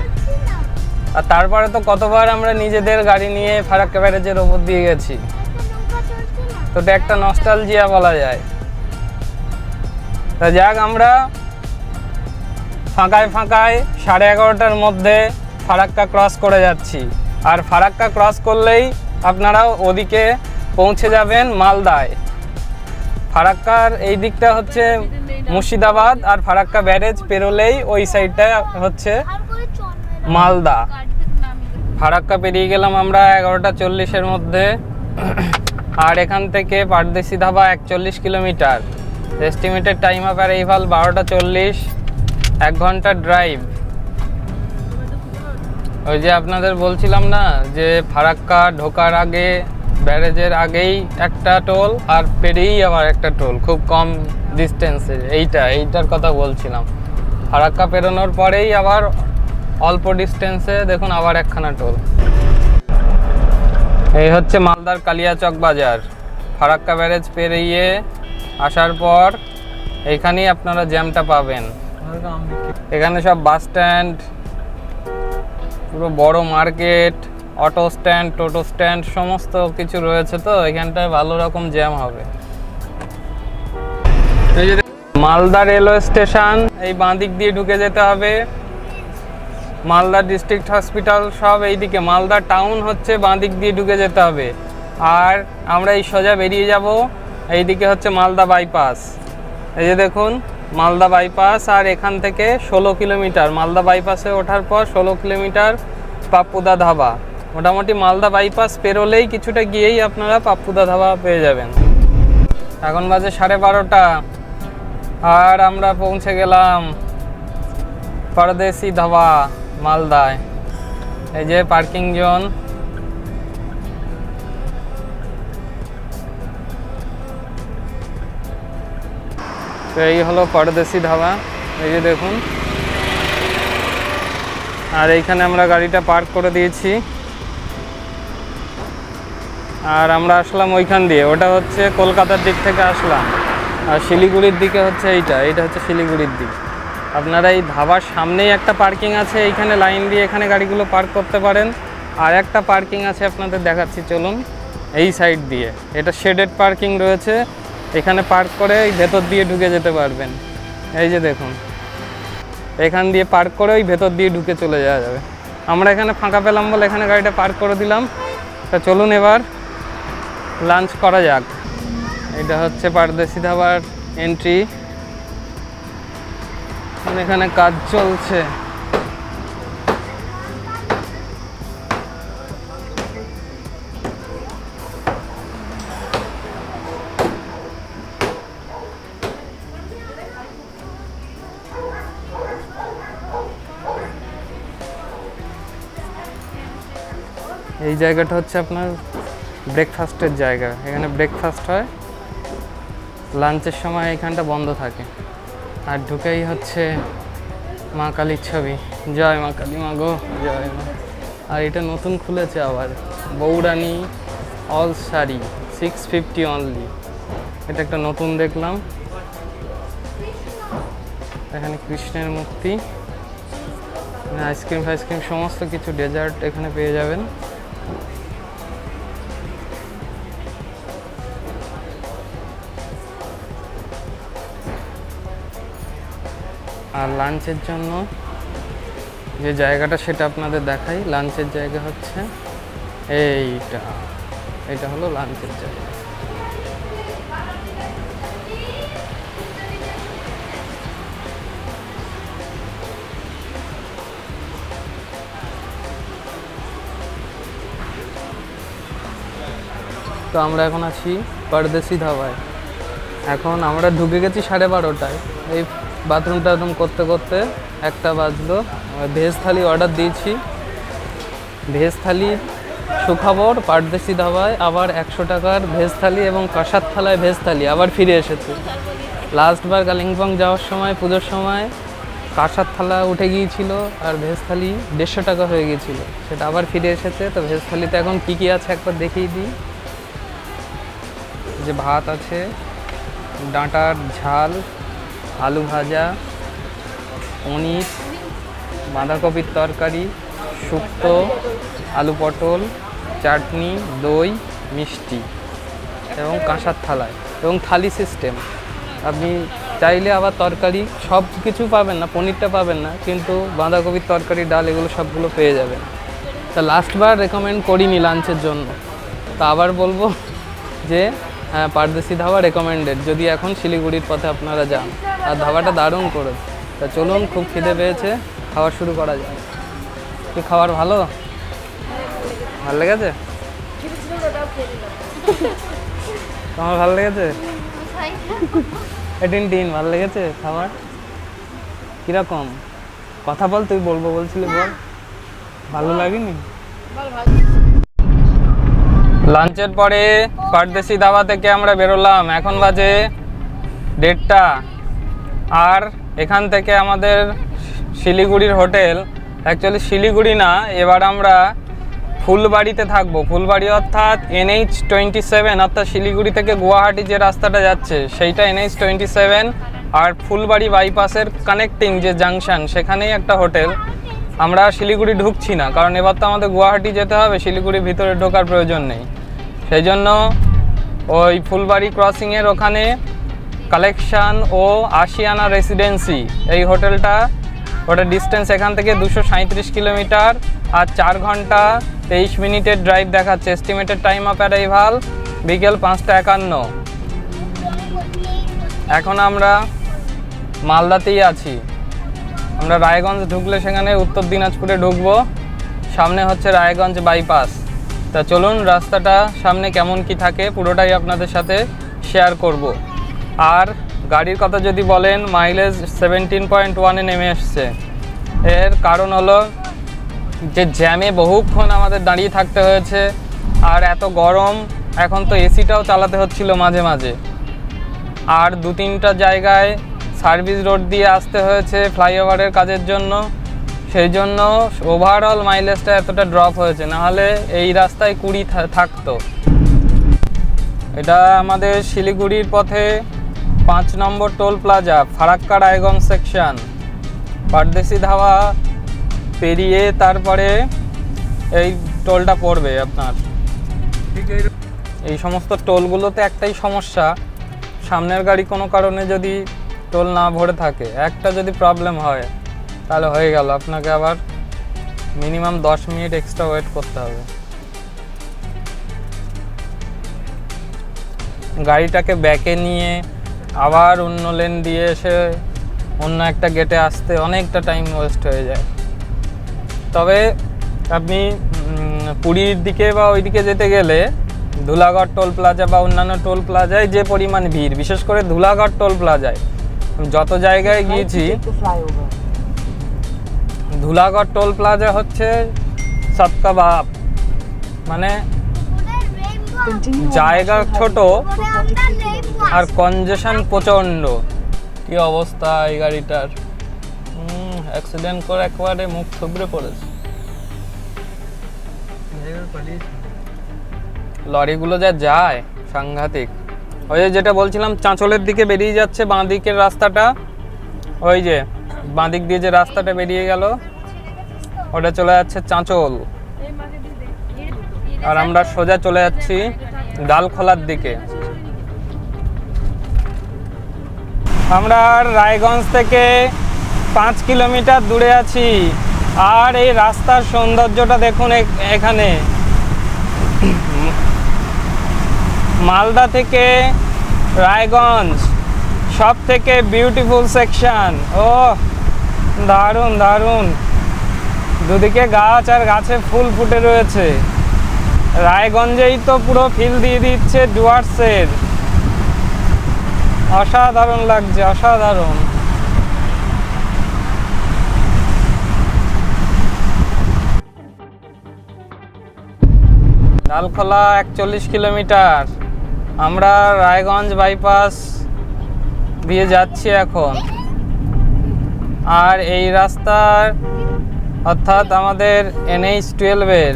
আর তারপরে তো কতবার আমরা নিজেদের গাড়ি নিয়ে ফারাক্কা ব্যারেজের ওপর দিয়ে গেছি। তো এটা একটা নস্টালজিয়া বলা যায়। তা যাক, আমরা ফাঁকায় 11:30টার মধ্যে ফারাক্কা ক্রস করে যাচ্ছি। আর ফারাক্কা ক্রস করলেই আপনারা ওদিকে পৌঁছে যাবেন মালদায়। ফারাক্কার এই দিকটা হচ্ছে মুর্শিদাবাদ, আর ফারাক্কা ব্যারেজ পেরোলেই ওই সাইডটা হচ্ছে মালদা। ফারাক্কা পেরিয়ে গেলাম আমরা 11:40-এর মধ্যে। আর এখান থেকে Pardeshi Dhaba 41 kilometre. Estimated time of arrival 12:40, 1 ঘন্টা ড্রাইভ। ওই যে আপনাদের বলছিলাম না যে ফারাক্কা ঢোকার আগে, ব্যারেজের আগেই একটা টোল, আর পেরিয়েই আবার একটা টোল, খুব কম ডিস্টেন্সে। এইটার কথা বলছিলাম। ফারাক্কা পেরোনোর পরেই আবার অল্প ডিস্টেন্সে দেখুন আবার একখানা টোল। এই হচ্ছে মালদার কালিয়াচক বাজার। ফারাক্কা ব্যারেজ পেরিয়ে আসার পর এইখানেই আপনারা জ্যামটা পাবেন। এখানে সব বাস স্ট্যান্ড, পুরো বড় মার্কেট, অটো স্ট্যান্ড, টোটো স্ট্যান্ড সমস্ত কিছু রয়েছে। তো এখানটায় ভালো রকম জ্যাম হবে। মালদা রেলওয়ে স্টেশন, এই বাঁ দিক দিয়ে ঢুকে যেতে হবে। মালদা ডিস্ট্রিক্ট হসপিটাল সব এইদিকে। মালদা টাউন হচ্ছে বাঁ দিক দিয়ে ঢুকে যেতে হবে। আর আমরা এই সোজা বেরিয়ে যাব। এইদিকে হচ্ছে মালদা বাইপাস। এই যে দেখুন মালদা বাইপাস। আর এখান থেকে 16 কিলোমিটার। মালদা বাইপাসে ওঠার পর 16 কিলোমিটার পাপ্পুদা ধাবা। মোটামুটি মালদা বাইপাস পেরোলেই কিছুটা গিয়েই আপনারা পাপ্পুদা ধাবা পেয়ে যাবেন। এখন বাজে 12:30, আর আমরা পৌঁছে গেলাম পারদেশি ধাবা মালদায়। এই যে পার্কিং জোন। তো এই হলো পারদেশি ধাবা, এই যে দেখুন। আর এইখানে আমরা গাড়িটা পার্ক করে দিয়েছি। আর আমরা আসলাম ওইখান দিয়ে, ওটা হচ্ছে কলকাতার দিক থেকে আসলাম। আর শিলিগুড়ির দিকে হচ্ছে এইটা হচ্ছে শিলিগুড়ির দিক। আপনারা এই ধাবার সামনেই একটা পার্কিং আছে, এইখানে লাইন দিয়ে এখানে গাড়িগুলো পার্ক করতে পারেন। আর একটা পার্কিং আছে আপনাদের দেখাচ্ছি, চলুন। এই সাইড দিয়ে এটা শেডেড পার্কিং রয়েছে, এখানে পার্ক করে এই ভেতর দিয়ে ঢুকে যেতে পারবেন। এই যে দেখুন, এখান দিয়ে পার্ক করে ওই ভেতর দিয়ে ঢুকে চলে যাওয়া যাবে। আমরা এখানে ফাঁকা পেলাম বলে এখানে গাড়িটা পার্ক করে দিলাম। তা চলুন এবার লাঞ্চ করা যাক। এটা হচ্ছে পারদেশি ধাবার এন্ট্রি। এখানে কাজ চলছে। এই জায়গাটা হচ্ছে আপনার ব্রেকফাস্টের জায়গা। এখানে ব্রেকফাস্ট হয়, লাঞ্চের সময় এইখানটা বন্ধ থাকে। আর ঢুকেই হচ্ছে মা কালীর ছবি। জয় মা কালী, মা গো জয় মা। আর এটা নতুন খুলেছে আবার। বৌরানি অল শাড়ি 650 অনলি। এটা একটা নতুন দেখলাম। এখানে কৃষ্ণের মূর্তি, আইসক্রিম ফাইসক্রিম সমস্ত কিছু ডেজার্ট এখানে পেয়ে যাবেন। আর লাঞ্চের জন্য যে জায়গাটা সেটা আপনাদের দেখাই। লাঞ্চের জায়গা হচ্ছে এইটা হলো লাঞ্চের জায়গা। তো আমরা এখন আছি পরদেশি ধাবায়। এখন আমরা ঢুকে গেছি 12:30টায়। এই বাথরুম টাথরুম করতে করতে 1টা বাজলো। ভেজ থালি অর্ডার দিয়েছি। ভেজ থালি সুখবর, পরদেশি ধাবায় আবার 100 টাকার ভেজ থালি এবং কাঁসার থালায় ভেজ থালি আবার ফিরে এসেছে। লাস্টবার কালিম্পং যাওয়ার সময়, পুজোর সময় কাঁসার থালা উঠে গিয়েছিল আর ভেজ থালি 150 টাকা হয়ে গিয়েছিল, সেটা আবার ফিরে এসেছে। তো ভেজ থালিতে এখন কী কী আছে একবার দেখিয়ে দিই। যে ভাত আছে, ডাঁটার ঝাল, আলু ভাজা, পনির, বাঁধাকপির তরকারি, শুক্তো, আলু পটল, চাটনি, দই, মিষ্টি এবং কাঁসার থালায় এবং থালি সিস্টেম। আপনি চাইলে আবার তরকারি সব কিছু পাবেন না, পনিরটা পাবেন না, কিন্তু বাঁধাকপির তরকারি, ডাল এগুলো সবগুলো পেয়ে যাবেন। তা লাস্টবার রেকমেন্ড করিনি লাঞ্চের জন্য, তা আবার বলবো যে হ্যাঁ, পরদেশি ধাবা রেকমেন্ডেড যদি এখন শিলিগুড়ির পথে আপনারা যান। আর ধাবাটা দারুণ করে। তা চলুন, খুব খিদে পেয়েছে, খাওয়া শুরু করা যায়। কি খাবার ভালো লেগেছে? তোমার ভালো লেগেছে? টিন ভালো লেগেছে খাবার? কিরকম? কথা বল, তুই বলবো বলছিলি, বল। ভালো লাগেনি? লাঞ্চের পরে পরদেশি ধাবা থেকে আমরা বেরোলাম। এখন বাজে 1:30। আর এখান থেকে আমাদের শিলিগুড়ির হোটেল, অ্যাকচুয়ালি শিলিগুড়ি না, এবার আমরা ফুলবাড়িতে থাকবো। ফুলবাড়ি অর্থাৎ NH27, অর্থাৎ শিলিগুড়ি থেকে গুয়াহাটি যে রাস্তাটা যাচ্ছে সেইটা NH27। আর ফুলবাড়ি বাইপাসের কানেক্টিং যে জাংশন, সেখানেই একটা হোটেল। আমরা শিলিগুড়ি ঢুকছি না, কারণ এবার তো আমাদের গুয়াহাটি যেতে হবে, শিলিগুড়ির ভিতরে ঢোকার প্রয়োজন নেই। সেই জন্য ওই ফুলবাড়ি ক্রসিংয়ের ওখানে কালেকশন ও আশিয়ানা রেসিডেন্সি এই হোটেলটা, ওটা ডিস্টেন্স এখান থেকে 237 কিলোমিটার আর 4 ঘন্টা 23 মিনিটের ড্রাইভ দেখাচ্ছে। এস্টিমেটেড টাইম অফ অ্যারাইভাল বিকেল 5:51। এখন আমরা মালদাতেই আছি। আমরা রায়গঞ্জ ঢুকলে সেখানে উত্তর দিনাজপুরে ঢুকবো। সামনে হচ্ছে রায়গঞ্জ বাইপাস। তা চলুন, রাস্তাটা সামনে কেমন কি থাকে পুরোটাই আপনাদের সাথে শেয়ার করব। আর গাড়ির কথা যদি বলেন, মাইলেজ 17.1-এ নেমে এসছে। এর কারণ হলো যে জ্যামে বহুক্ষণ আমাদের দাঁড়িয়ে থাকতে হয়েছে, আর এত গরম, এখন তো এসিটাও চালাতে হচ্ছিল মাঝে মাঝে। আর 2-3টা জায়গায় সার্ভিস রোড দিয়ে আসতে হয়েছে ফ্লাইওভারের কাজের জন্য, সেই জন্য ওভারঅল মাইলেজটা এতটা ড্রপ হয়েছে, নাহলে এই রাস্তায় 20 থাকতো। এটা আমাদের শিলিগুড়ির পথে 5 নম্বর toll plaza, Farakka Raiganj section. Pardeshi Dhaba পেরিয়ে তারপরে এই টোলটা পড়বে আপনার। এই সমস্ত টোলগুলোতে একটাই সমস্যা, সামনের গাড়ি কোনো কারণে যদি টোল না ভরে থাকে, একটা যদি প্রবলেম হয়, তাহলে হয়ে গেল, আপনাকে আবার মিনিমাম 10 মিনিট এক্সট্রা ওয়েট করতে হবে। গাড়িটাকে ব্যাকে নিয়ে আবার অন্য লেন দিয়ে এসে অন্য একটা গেটে আসতে অনেকটা টাইম ওয়েস্ট হয়ে যায়। তবে আপনি পুরীর দিকে বা ওইদিকে যেতে গেলে ধুলাগড় টোল প্লাজা বা অন্যান্য টোল প্লাজায় যে পরিমাণ ভিড়, বিশেষ করে ধুলাগড় টোল প্লাজায় যত জায়গায় গিয়েছি, ধুলাগড় টোল প্লাজা হচ্ছে সবকা বাপ, মানে জায়গা ছোট আর কনজেশন প্রচণ্ড। কি অবস্থা এই গাড়িটার, অ্যাক্সিডেন্ট করে একবারে মুখ থুবড়ে পড়েছে। লরিগুলো যা যায় সাংঘাতিক। ওই যে যেটা বলছিলাম চাঁচলের দিকে বেরিয়ে যাচ্ছে বাঁ দিকের রাস্তাটা, ওই যে বাঁ দিক দিয়ে যে রাস্তাটা বেরিয়ে গেল ওটা চলে যাচ্ছে চাঁচল। আর আমরা সোজা চলে যাচ্ছি ডালখোলার দিকে। আমরা রায়গঞ্জ থেকে 5 কিলোমিটার দূরে আছি। আর এই রাস্তার সৌন্দর্যটা দেখুন, এখানে মালদা থেকে রায়গঞ্জ সব থেকে বিউটিফুল সেকশন। ও দারুণ দারুণ, দুদিকে গাছ আর গাছে ফুল ফুটে রয়েছে। রায়গঞ্জেই তো পুরো ফিল দিয়ে দিচ্ছে ডুয়ার্সের। অসাধারণ লাগছে, অসাধারণ। ডালখোলা 41 কিলোমিটার। আমরা রায়গঞ্জ বাইপাস দিয়ে যাচ্ছি এখন। আর এই রাস্তার অর্থাৎ আমাদের NH-12-এর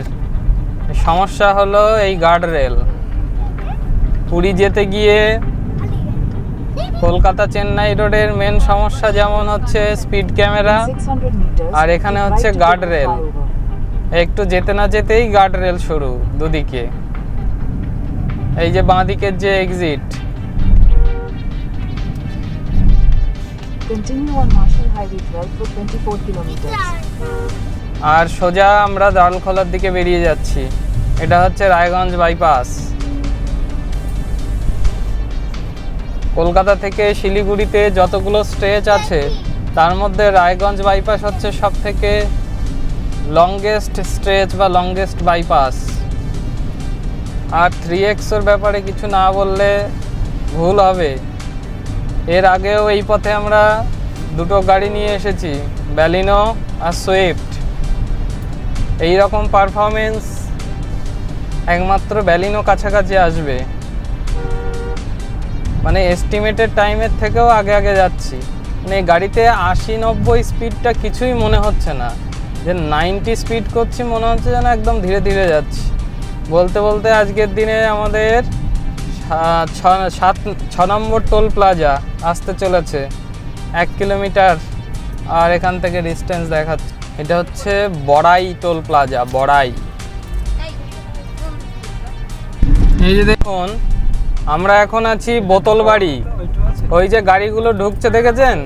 সমস্যা হলো এই গার্ডরেল। পুরী যেতে গিয়ে কলকাতা চেন্নাই রোডের মেন সমস্যা যেমন হচ্ছে স্পিড ক্যামেরা, আর এখানে হচ্ছে গার্ডরেল। একটু যেতে না যেতেই গার্ডরেল শুরু দুদিকে। এই যে বাঁ দিকের যে exit, Continue on Marshall Highway 12 for 24 kilometers. আর সোজা আমরা ডালখোলার দিকে বেরিয়ে যাচ্ছি। এটা হচ্ছে রায়গঞ্জ বাইপাস। কলকাতা থেকে শিলিগুড়িতে যতগুলো স্ট্রেচ আছে তার মধ্যে রায়গঞ্জ বাইপাস হচ্ছে সব থেকে লংগেস্ট স্ট্রেচ বা লংগেস্ট বাইপাস। আর 3X-ওর ব্যাপারে কিছু না বললে ভুল হবে। এর আগেও এই পথে আমরা দুটো গাড়ি নিয়ে এসেছি, ব্যালিনো আর সুইফট। এই রকম পারফরমেন্স একমাত্র ব্যালিনো কাছাকাছি আসবে। মানে এস্টিমেটেড টাইমের থেকেও আগে আগে যাচ্ছি। মানে এই গাড়িতে 80-90 স্পিডটা কিছুই মনে হচ্ছে না, যে 90 স্পিড করছি মনে হচ্ছে যেন একদম ধীরে ধীরে যাচ্ছি। বলতে বলতে আজকের দিনে আমাদের 6 নম্বর টোল প্লাজা আসতে চলেছে, 1 কিলোমিটার। আর এখান থেকে ডিস্টেন্স দেখাচ্ছে, এটা হচ্ছে বড়াই টোল প্লাজা, বড়াই। এই যে দেখুন, আমরা এখন আছি বোতলবাড়ি। ওই যে গাড়িগুলো ঢুকছে দেখেছেন,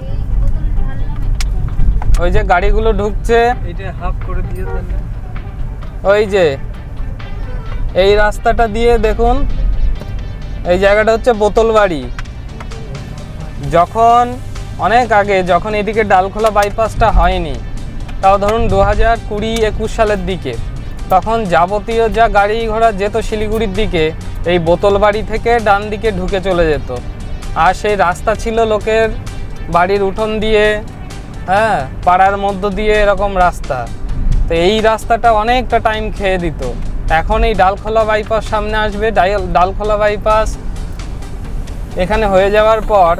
ওই যে গাড়িগুলো ঢুকছে, এটা হাফ করে দিয়ে দেন। ওই যে এই রাস্তাটা দিয়ে দেখুন, এই জায়গাটা হচ্ছে বোতলবাড়ি। যখন অনেক আগে, যখন এদিকে ডালখোলা বাইপাসটা হয়নি, তাও ধরুন 2020-21 সালের দিকে, তখন যাবতীয় যা গাড়ি ঘোড়া যেত শিলিগুড়ির দিকে এই বোতলবাড়ি থেকে ডান দিকে ঢুকে চলে যেত। আর সেই রাস্তা ছিল লোকের বাড়ির উঠোন দিয়ে, হ্যাঁ, পাড়ার মধ্য দিয়ে এরকম রাস্তা। তো এই রাস্তাটা অনেকটা টাইম খেয়ে দিত। এখন এই ডালখোলা বাইপাস সামনে আসবে। ডালখোলা বাইপাস এখানে হয়ে যাওয়ার পর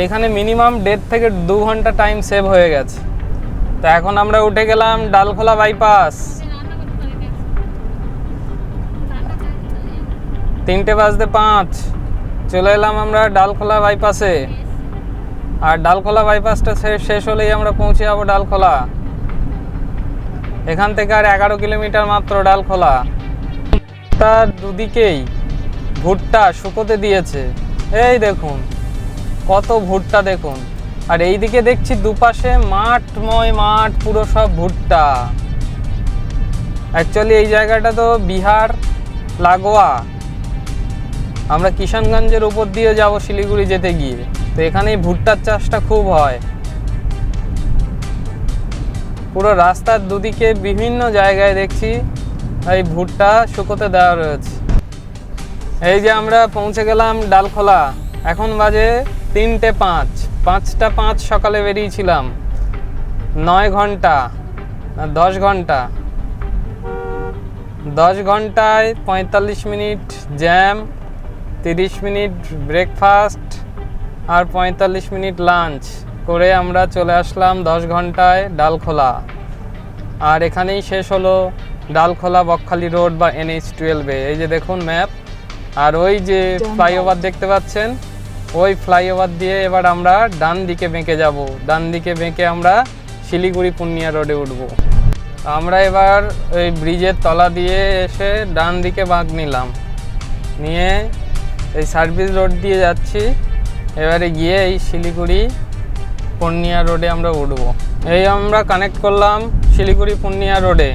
এখানে মিনিমাম 1.5 থেকে 2 ঘন্টা টাইম সেভ হয়ে গেছে। তো এখন আমরা উঠে গেলাম ডালখোলা বাইপাস। 3:05 চলে এলাম আমরা ডালখোলা বাইপাসে। আর ডালখোলা বাইপাসটা শেষ হলেই আমরা পৌঁছে যাবো ডালখোলা। এখান থেকে আর 11 কিলোমিটার মাত্র ডালখোলা। তার দুদিকেই ভুট্টা শুকোতে দিয়েছে, এই দেখুন কত ভুট্টা দেখুন। আর এই দিকে দেখছি দুপাশে মাঠময় মাঠ, পুরো সব ভুট্টা। অ্যাকচুয়ালি এই জায়গাটা তো বিহার লাগোয়া। আমরা কিষানগঞ্জের উপর দিয়ে যাব শিলিগুড়ি যেতে গিয়ে। তো এখানে ভুট্টার চাষটা খুব হয়। পুরো রাস্তার দুদিকে বিভিন্ন জায়গায় দেখছি এই ভুট্টা শুকোতে দেওয়া রয়েছে। এই যে আমরা পৌঁছে গেলাম ডালখোলা। এখন বাজে 3:05, 5:05 সকালে বেরিয়েছিলাম। 9 ঘন্টা, 10 ঘন্টা, 10 ঘন্টায় 45 মিনিট জ্যাম, 30 মিনিট ব্রেকফাস্ট আর 45 মিনিট লাঞ্চ করে আমরা চলে আসলাম 10 ঘন্টায় ডালখোলা। আর এখানেই শেষ হলো ডালখোলা বকখালি রোড বা NH-12 এই যে দেখুন ম্যাপ। আর ওই যে ফ্লাইওভার দেখতে পাচ্ছেন, ওই ফ্লাইওভার দিয়ে এবার আমরা ডান দিকে বেঁকে যাব। ডান দিকে বেঁকে আমরা শিলিগুড়ি পূর্ণিয়া রোডে উঠব। আমরা এবার ওই ব্রিজের তলা দিয়ে এসে ডান দিকে বাঁক নিলাম, নিয়ে এই সার্ভিস রোড দিয়ে যাচ্ছি। এবারে গিয়ে এই শিলিগুড়ি পূর্ণিয়া রোডে আমরা উঠব। এই আমরা কানেক্ট করলাম শিলিগুড়ি পূর্ণিয়া রোডে।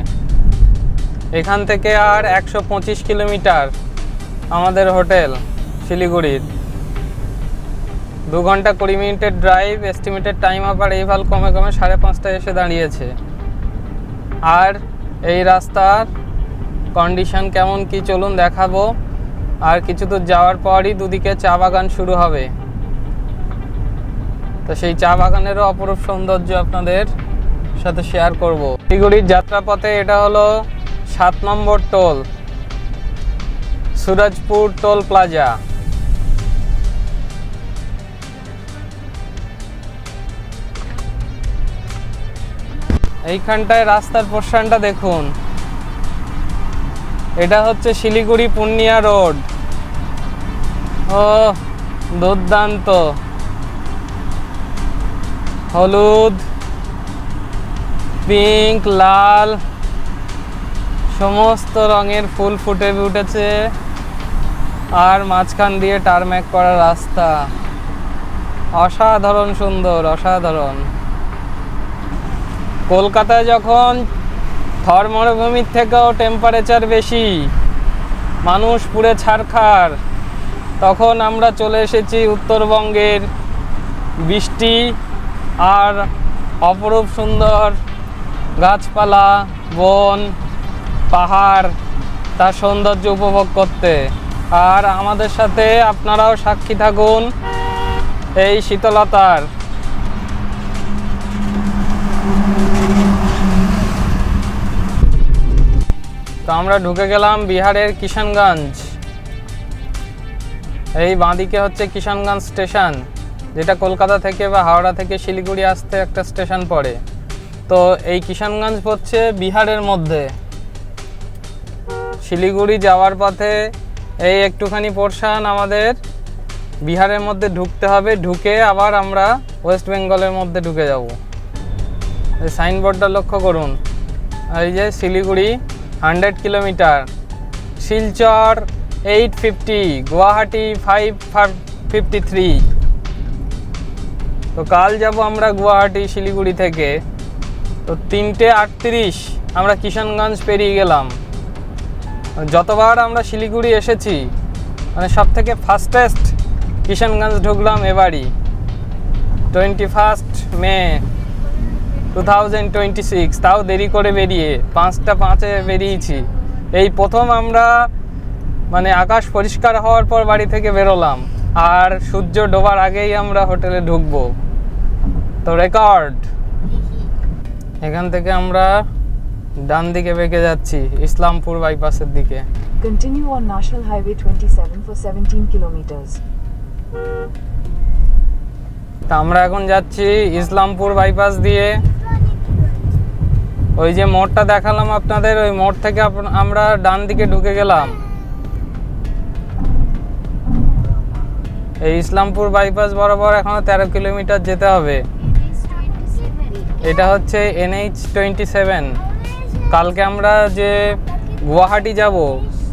এখান থেকে আর 125 কিলোমিটার আমাদের হোটেল শিলিগুড়ির। 2 ঘন্টা 20 মিনিটের ড্রাইভ। এস্টিমেটেড টাইম আবার এইভাবে কমে কমে 5:30টায় এসে দাঁড়িয়েছে। আর এই রাস্তার কন্ডিশন কেমন কি চলুন দেখাবো। আর কিছু দূর যাওয়ার পরই দুদিকে চা বাগান শুরু হবে। তো সেই চা বাগানেরও অপরূপ সৌন্দর্য আপনাদের সাথে শেয়ার করব। শিলিগুড়ির যাত্রাপথে এটা হলো 7 নম্বর টোল, সুরজপুর টোল প্লাজা। এইখানটায় রাস্তার পোর্শনটা দেখুন, এটা হচ্ছে শিলিগুড়ি পূর্ণিয়া রোড। ও দুর্দান্ত, হলুদ, পিঙ্ক, লাল সমস্ত রঙের ফুল ফুটে উঠেছে। আর মাঝখান দিয়ে টারম্যাক করা রাস্তা, অসাধারণ সুন্দর, অসাধারণ। কলকাতায় যখন থর মরুভূমির থেকেও টেম্পারেচার বেশি, মানুষ পুড়ে ছারখার, তখন আমরা চলে এসেছি উত্তরবঙ্গের বৃষ্টি আর অপরূপ সুন্দর গাছপালা, বন, পাহাড়, তার সৌন্দর্য উপভোগ করতে। আর আমাদের সাথে আপনারাও সাক্ষী থাকুন এই শীতলতার। তো আমরা ঢুকে গেলাম বিহারের কিষানগঞ্জ। এই বাঁদিকে হচ্ছে কিষানগঞ্জ স্টেশন, যেটা কলকাতা থেকে বা হাওড়া থেকে শিলিগুড়ি আসতে একটা স্টেশন পড়ে। তো এই কিষানগঞ্জ হচ্ছে বিহারের মধ্যে। শিলিগুড়ি যাওয়ার পথে এই একটুখানি পোর্শন আমাদের বিহারের মধ্যে ঢুকতে হবে, ঢুকে আবার আমরা ওয়েস্ট বেঙ্গলের মধ্যে ঢুকে যাব। এই সাইনবোর্ডটা লক্ষ্য করুন, এই যে শিলিগুড়ি 100 কিলোমিটার, শিলচর 850, গুয়াহাটি 553। তো কাল যাব আমরা গুয়াহাটি শিলিগুড়ি থেকে। তো 3:38 আমরা কিষানগঞ্জ পেরিয়ে গেলাম। যতবার আমরা শিলিগুড়ি এসেছি মানে সব থেকে ফাস্টেস্ট কিষানগঞ্জ ঢুকলাম এবারই। 21 মে 2026, তাও দেরি করে বেরিয়ে 5:05 বেরিয়েছি। এই প্রথম আমরা মানে আকাশ পরিষ্কার হওয়ার পর বাড়ি থেকে বেরোলাম, আর সূর্য ডোবার আগেই আমরা হোটেলে ঢুকবো। তো রেকর্ড। এখান থেকে আমরা ডান দিকে বেঁকে যাচ্ছি ইসলামপুর বাইপাসের দিকে। Continue on National Highway 27 for 17 kilometers. তা আমরা এখন যাচ্ছি ইসলামপুর বাইপাস দিয়ে। ওই যে মোড়টা দেখালাম আপনাদের, ওই মোড় থেকে আমরা ডান দিকে ঢুকে গেলাম। এই ইসলামপুর বাইপাস বরাবর এখনো 13 কিলোমিটার যেতে হবে। এটা হচ্ছে NH-27। কালকে আমরা যে গুয়াহাটি যাব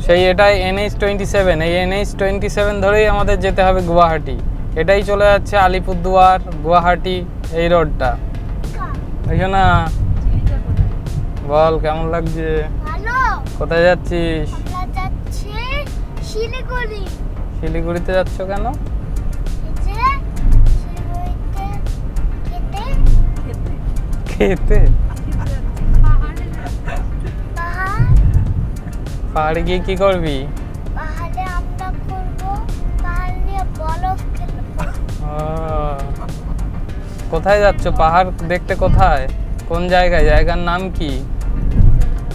সেই এটাই NH-27। এই NH-27 ধরেই আমাদের যেতে হবে গুয়াহাটি। এটাই চলে যাচ্ছে আলিপুরদুয়ার, গুয়াহাটি, এই রোডটা। বুঝছো না? বল কেমন লাগছে? ভালো। কোথায় যাচ্ছিস? আমরা যাচ্ছি শিলিগুড়ি। শিলিগুড়িতে যাচ্ছ কেন? এই যে শিলিগুড়িতে খেতে। পাহাড়, পাহাড়ে গিয়ে কি করবি? পাহাড়ে আমরা করবো, পাহাড় নিয়ে বরফ খেলবো। কোথায় যাচ্ছ? পাহাড় দেখতে কোথায়? কোন জায়গায়? জায়গার নাম কি?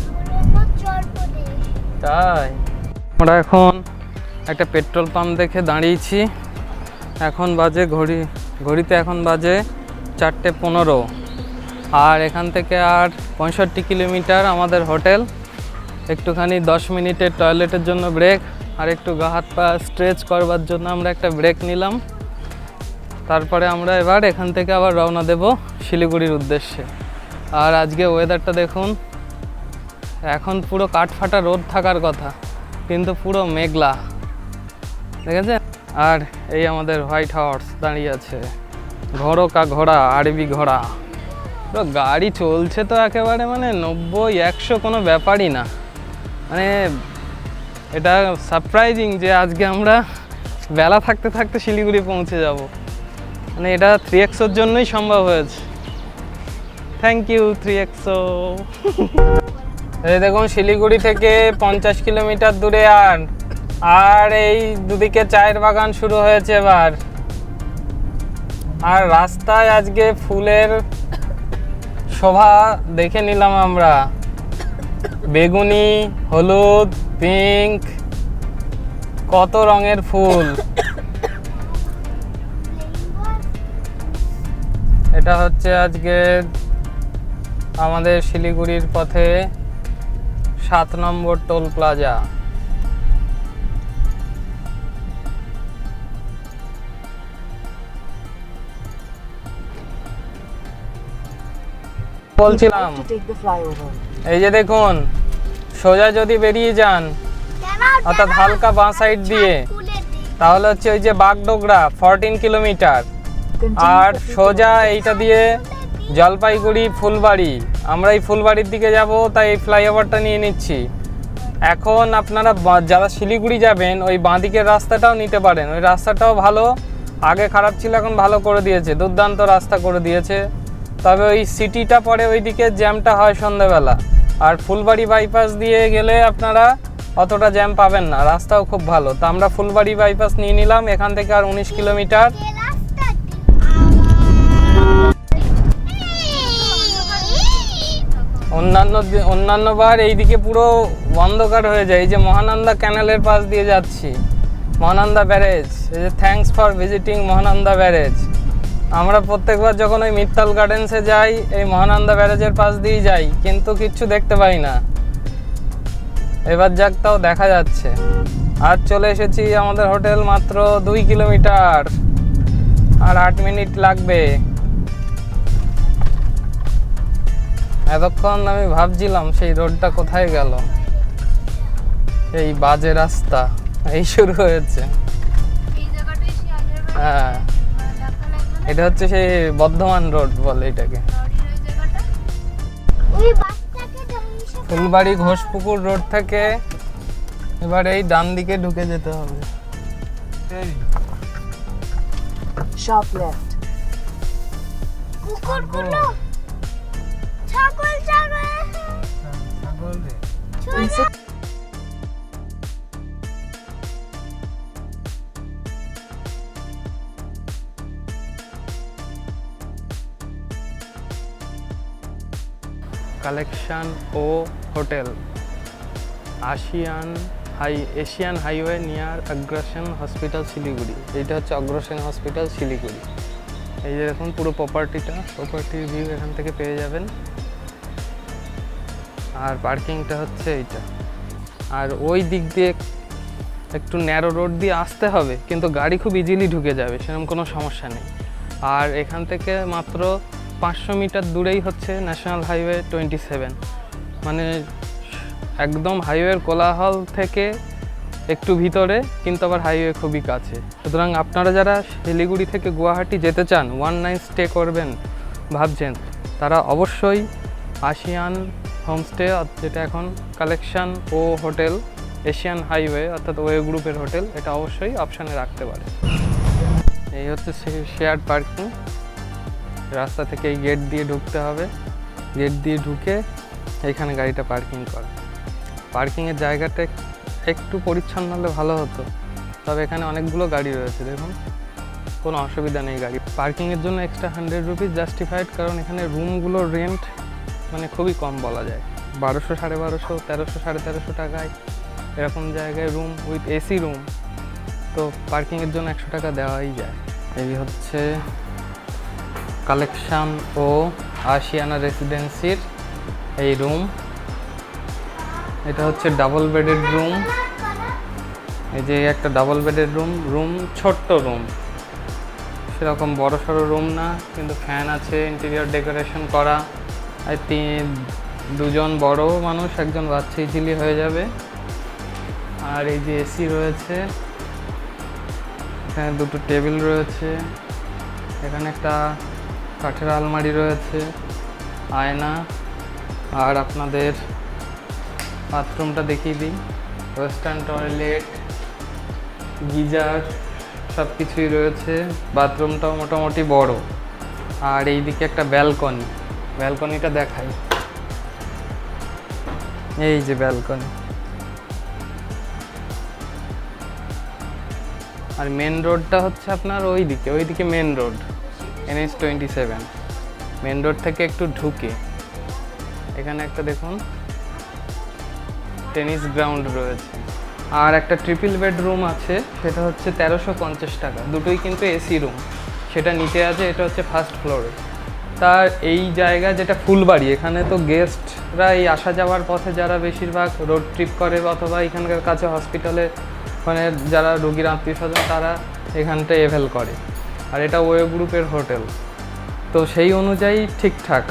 পুরনো চরপদেশ। তাই আমরা এখন একটা পেট্রোল পাম্প দেখে দাঁড়িয়েছি। এখন বাজে ঘড়িতে এখন বাজে 4:15। আর এখান থেকে আর 65 কিলোমিটার আমাদের হোটেল। একটুখানি 10 মিনিটের টয়লেটের জন্য ব্রেক, আর একটু গা হাত পা স্ট্রেচ করবার জন্য আমরা একটা ব্রেক নিলাম। তারপরে আমরা এবার এখান থেকে আবার রওনা দেব শিলিগুড়ির উদ্দেশ্যে। আর আজকে ওয়েদারটা দেখুন, এখন পুরো কাঠফাটা রোদ থাকার কথা, কিন্তু পুরো মেঘলা, দেখেছেন? আর এই আমাদের হোয়াইট হর্স দাঁড়িয়ে আছে, ঘোড়ো কা ঘোড়া, আরবি ঘোড়া। পুরো গাড়ি চলছে তো একেবারে মানে 90-100 কোনো ব্যাপারই না। মানে এটা সারপ্রাইজিং যে আজকে আমরা বেলা থাকতে থাকতে শিলিগুড়ি পৌঁছে যাব। মানে এটা 3XOর জন্যই সম্ভব হয়েছে। Thank you 3XO। এই দেখুন শিলিগুড়ি থেকে 50 কিলোমিটার দূরে আর এই দুদিকে চায়ের বাগান শুরু হয়েছে এবার। আর রাস্তায় আজকে ফুলের শোভা দেখে নিলাম আমরা, বেগুনি, হলুদ, পিঙ্ক, কত রঙের ফুল। এটা হচ্ছে আজকে আমাদের শিলিগুড়ির পথে 7 নম্বর টোল প্লাজা। বলছিলাম To take the flyover. এই যে দেখুন, সোজা যদি বেরিয়ে যান অর্থাৎ হালকা বাঁ সাইড দিয়ে, তাহলে হচ্ছে ওই যে বাগডোগরা 14 কিলোমিটার, আর সোজা এইটা দিয়ে জলপাইগুড়ি ফুলবাড়ি। আমরা এই ফুলবাড়ির দিকে যাব, তাই এই ফ্লাইওভারটা নিয়ে নিচ্ছি। এখন আপনারা যারা শিলিগুড়ি যাবেন ওই বাঁদিকের রাস্তাটাও নিতে পারেন, ওই রাস্তাটাও ভালো, আগে খারাপ ছিল এখন ভালো করে দিয়েছে, দুর্দান্ত রাস্তা করে দিয়েছে। তবে ওই সিটিটা পরে ওইদিকে জ্যামটা হয় সন্ধ্যাবেলা, আর ফুলবাড়ি বাইপাস দিয়ে গেলে আপনারা অতটা জ্যাম পাবেন না, রাস্তাও খুব ভালো। তো আমরা ফুলবাড়ি বাইপাস নিয়ে নিলাম, এখান থেকে আর 19 কিলোমিটার। অন্যান্যবার এইদিকে পুরো অন্ধকার হয়ে যায়। এই যে মহানন্দা ক্যানেলের পাশ দিয়ে যাচ্ছি, মহানন্দা ব্যারেজ। এই যে thanks for visiting Mahananda barrage. আমরা প্রত্যেকবার যখন ওই মিত্তাল গার্ডেন্সে যাই এই মহানন্দা ব্যারেজের পাশ দিয়েই যাই, কিন্তু কিচ্ছু দেখতে পাই না। এবার যাক, তাও দেখা যাচ্ছে। আজ চলে এসেছি আমাদের হোটেল, মাত্র 2 কিলোমিটার, আর 8 মিনিট লাগবে। এতক্ষণ আমি ভাবছিলাম সেই রোডটা কোথায় গেল, এই বাজে রাস্তা এই শুরু হয়েছে। এই জায়গাটাই সে আগের বার হ্যাঁ, ধাক্কা লাগলো না, এটা হচ্ছে সেই বর্ধমান রোড বলে এটাকে। লরির ওই জায়গাটা। ওই বাসটাকে জমিয়ে ফুলবাড়ি ঘোষপুকুর রোড থেকে এবার এই ডান দিকে ঢুকে যেতে হবে। Sharp left. কুকুরগুলো ছাগল In 6 কালেকশন ও hotel, Asian highway near Agrasen hospital Siliguri. এইটা হচ্ছে অগ্রসেন হসপিটাল শিলিগুড়ি। এই যে দেখুন পুরো প্রপার্টির ভিউ এখান থেকে পেয়ে যাবেন। আর পার্কিংটা হচ্ছে এইটা। আর ওই দিক দিয়ে একটু ন্যারো রোড দিয়ে আসতে হবে, কিন্তু গাড়ি খুব ইজিলি ঢুকে যাবে, সেরকম কোনো সমস্যা নেই। আর এখান থেকে মাত্র 500 মিটার দূরেই হচ্ছে ন্যাশনাল হাইওয়ে 27, মানে একদম হাইওয়ের কোলাহল থেকে একটু ভিতরে, কিন্তু আবার হাইওয়ে খুবই কাছে। সুতরাং আপনারা যারা শিলিগুড়ি থেকে গুয়াহাটি যেতে চান, 1 নাইট স্টে করবেন ভাবছেন, তারা অবশ্যই আশিয়ান হোমস্টে, যেটা এখন কালেকশন ও হোটেল এশিয়ান হাইওয়ে অর্থাৎ ওয়ে গ্রুপের হোটেল, এটা অবশ্যই অপশানে রাখতে পারে। এই হচ্ছে শেয়ার্ড পার্কিং। রাস্তা থেকে এই গেট দিয়ে ঢুকতে হবে, গেট দিয়ে ঢুকে এইখানে গাড়িটা পার্কিং করা। পার্কিংয়ের জায়গাটা একটু পরিচ্ছন্ন হলে ভালো হতো, তবে এখানে অনেকগুলো গাড়ি রয়েছে, দেখুন কোনো অসুবিধা নেই। গাড়ি পার্কিংয়ের জন্য এক্সট্রা 100 রুপিস জাস্টিফাইড, কারণ এখানে রুমগুলোর রেন্ট মানে খুবই কম বলা যায়, 1200, 1250, 1300, 1350 টাকায় এরকম জায়গায় রুম উইথ এসি রুম, তো পার্কিংয়ের জন্য 100 টাকা দেওয়াই যায়। এই হচ্ছে কালেকশন ও আশিয়ানা রেসিডেন্সির এই রুম। এটা হচ্ছে ডাবল বেডেড রুম। এই যে একটা ডাবল বেডেড রুম ছোট্ট রুম, সেরকম বড় সড়ো রুম না, কিন্তু ফ্যান আছে, ইন্টেরিয়র ডেকোরেশন করা। আর দুজন বড় মানুষ, একজন বাচ্চা ইজিলি হয়ে যাবে। আর এই যে এসি রয়েছে, এখানে দুটো টেবিল রয়েছে, এখানে একটা কাঠের আলমারি রয়েছে, আয়না। আর আপনাদের বাথরুমটা দেখিয়ে দিই, ওয়েস্টার্ন টয়লেট, গিজার সব কিছুই রয়েছে। বাথরুমটাও মোটামুটি বড়। আর এইদিকে একটা ব্যালকনিটা দেখাই। এই যে ব্যালকনি। আর মেন রোডটা হচ্ছে আপনার ওইদিকে main road NH-27। Main road থেকে একটু ঢুকে এখানে একটা দেখুন টেনিস গ্রাউন্ড রয়েছে। আর একটা ট্রিপল বেড রুম আছে, সেটা হচ্ছে 1350 টাকা। দুটোই কিন্তু এসি রুম, সেটা নিচে আছে, এটা হচ্ছে ফার্স্ট ফ্লোরে। তার এই জায়গা যেটা ফুলবাড়ি, এখানে তো গেস্টরা এই আসা যাওয়ার পথে যারা বেশিরভাগ রোড ট্রিপ করে অথবা এখানকার কাছে হসপিটালে মানে যারা রোগীর আত্মীয় স্বজন তারা এখানটায় এভেল করে। আর এটা ওয়ে গ্রুপের হোটেল, তো সেই অনুযায়ী ঠিকঠাক।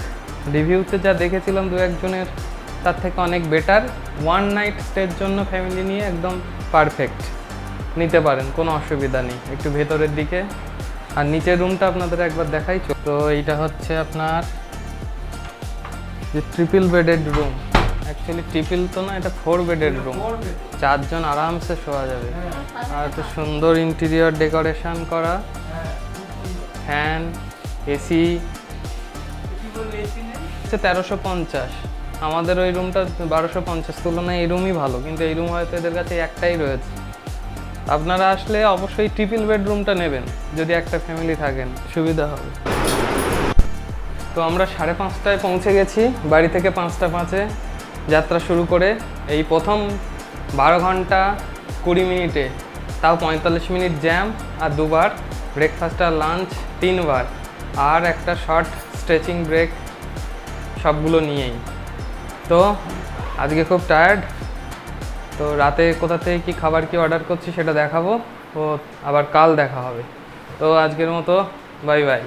রিভিউতে যা দেখেছিলাম দু একজনের, তার থেকে অনেক বেটার। ওয়ান নাইট স্টের জন্য ফ্যামিলি নিয়ে একদম পারফেক্ট, নিতে পারেন, কোনো অসুবিধা নেই। একটু ভেতরের দিকে। আর নিচের রুমটা আপনাদের একবার দেখাই। তো এইটা হচ্ছে আপনার যে triple bedded room. Actually triple তো না, এটা 4 বেডেড রুম, 4 জন আরামসে শোয়া যাবে। আর এত সুন্দর ইন্টেরিয়র ডেকোরেশন করা, ফ্যান, এসি। হচ্ছে 1350। আমাদের ওই রুমটা 1250, তুলনায় এই রুমই ভালো, কিন্তু এই রুম হয়তো এদের কাছে একটাই রয়েছে। আপনারা আসলে অবশ্যই ট্রিপল বেডরুমটা নেবেন, যদি একটা ফ্যামিলি থাকেন সুবিধা হবে। তো আমরা 5:30টায় পৌঁছে গেছি, বাড়ি থেকে 5টা 5-এ যাত্রা শুরু করে। এই প্রথম 12 ঘন্টা 20 মিনিটে তাও 45 মিনিট জ্যাম, আর 2বার ব্রেকফাস্ট আর লাঞ্চ, 3বার, আর একটা শর্ট স্ট্রেচিং ব্রেক, সবগুলো নিয়েই। তো আজকে খুব টায়ার্ড। তো রাতে কোথা থেকে কী খাবার কি অর্ডার করছি সেটা দেখাবো, ও আবার কাল দেখা হবে। তো আজকের মতো বাই বাই।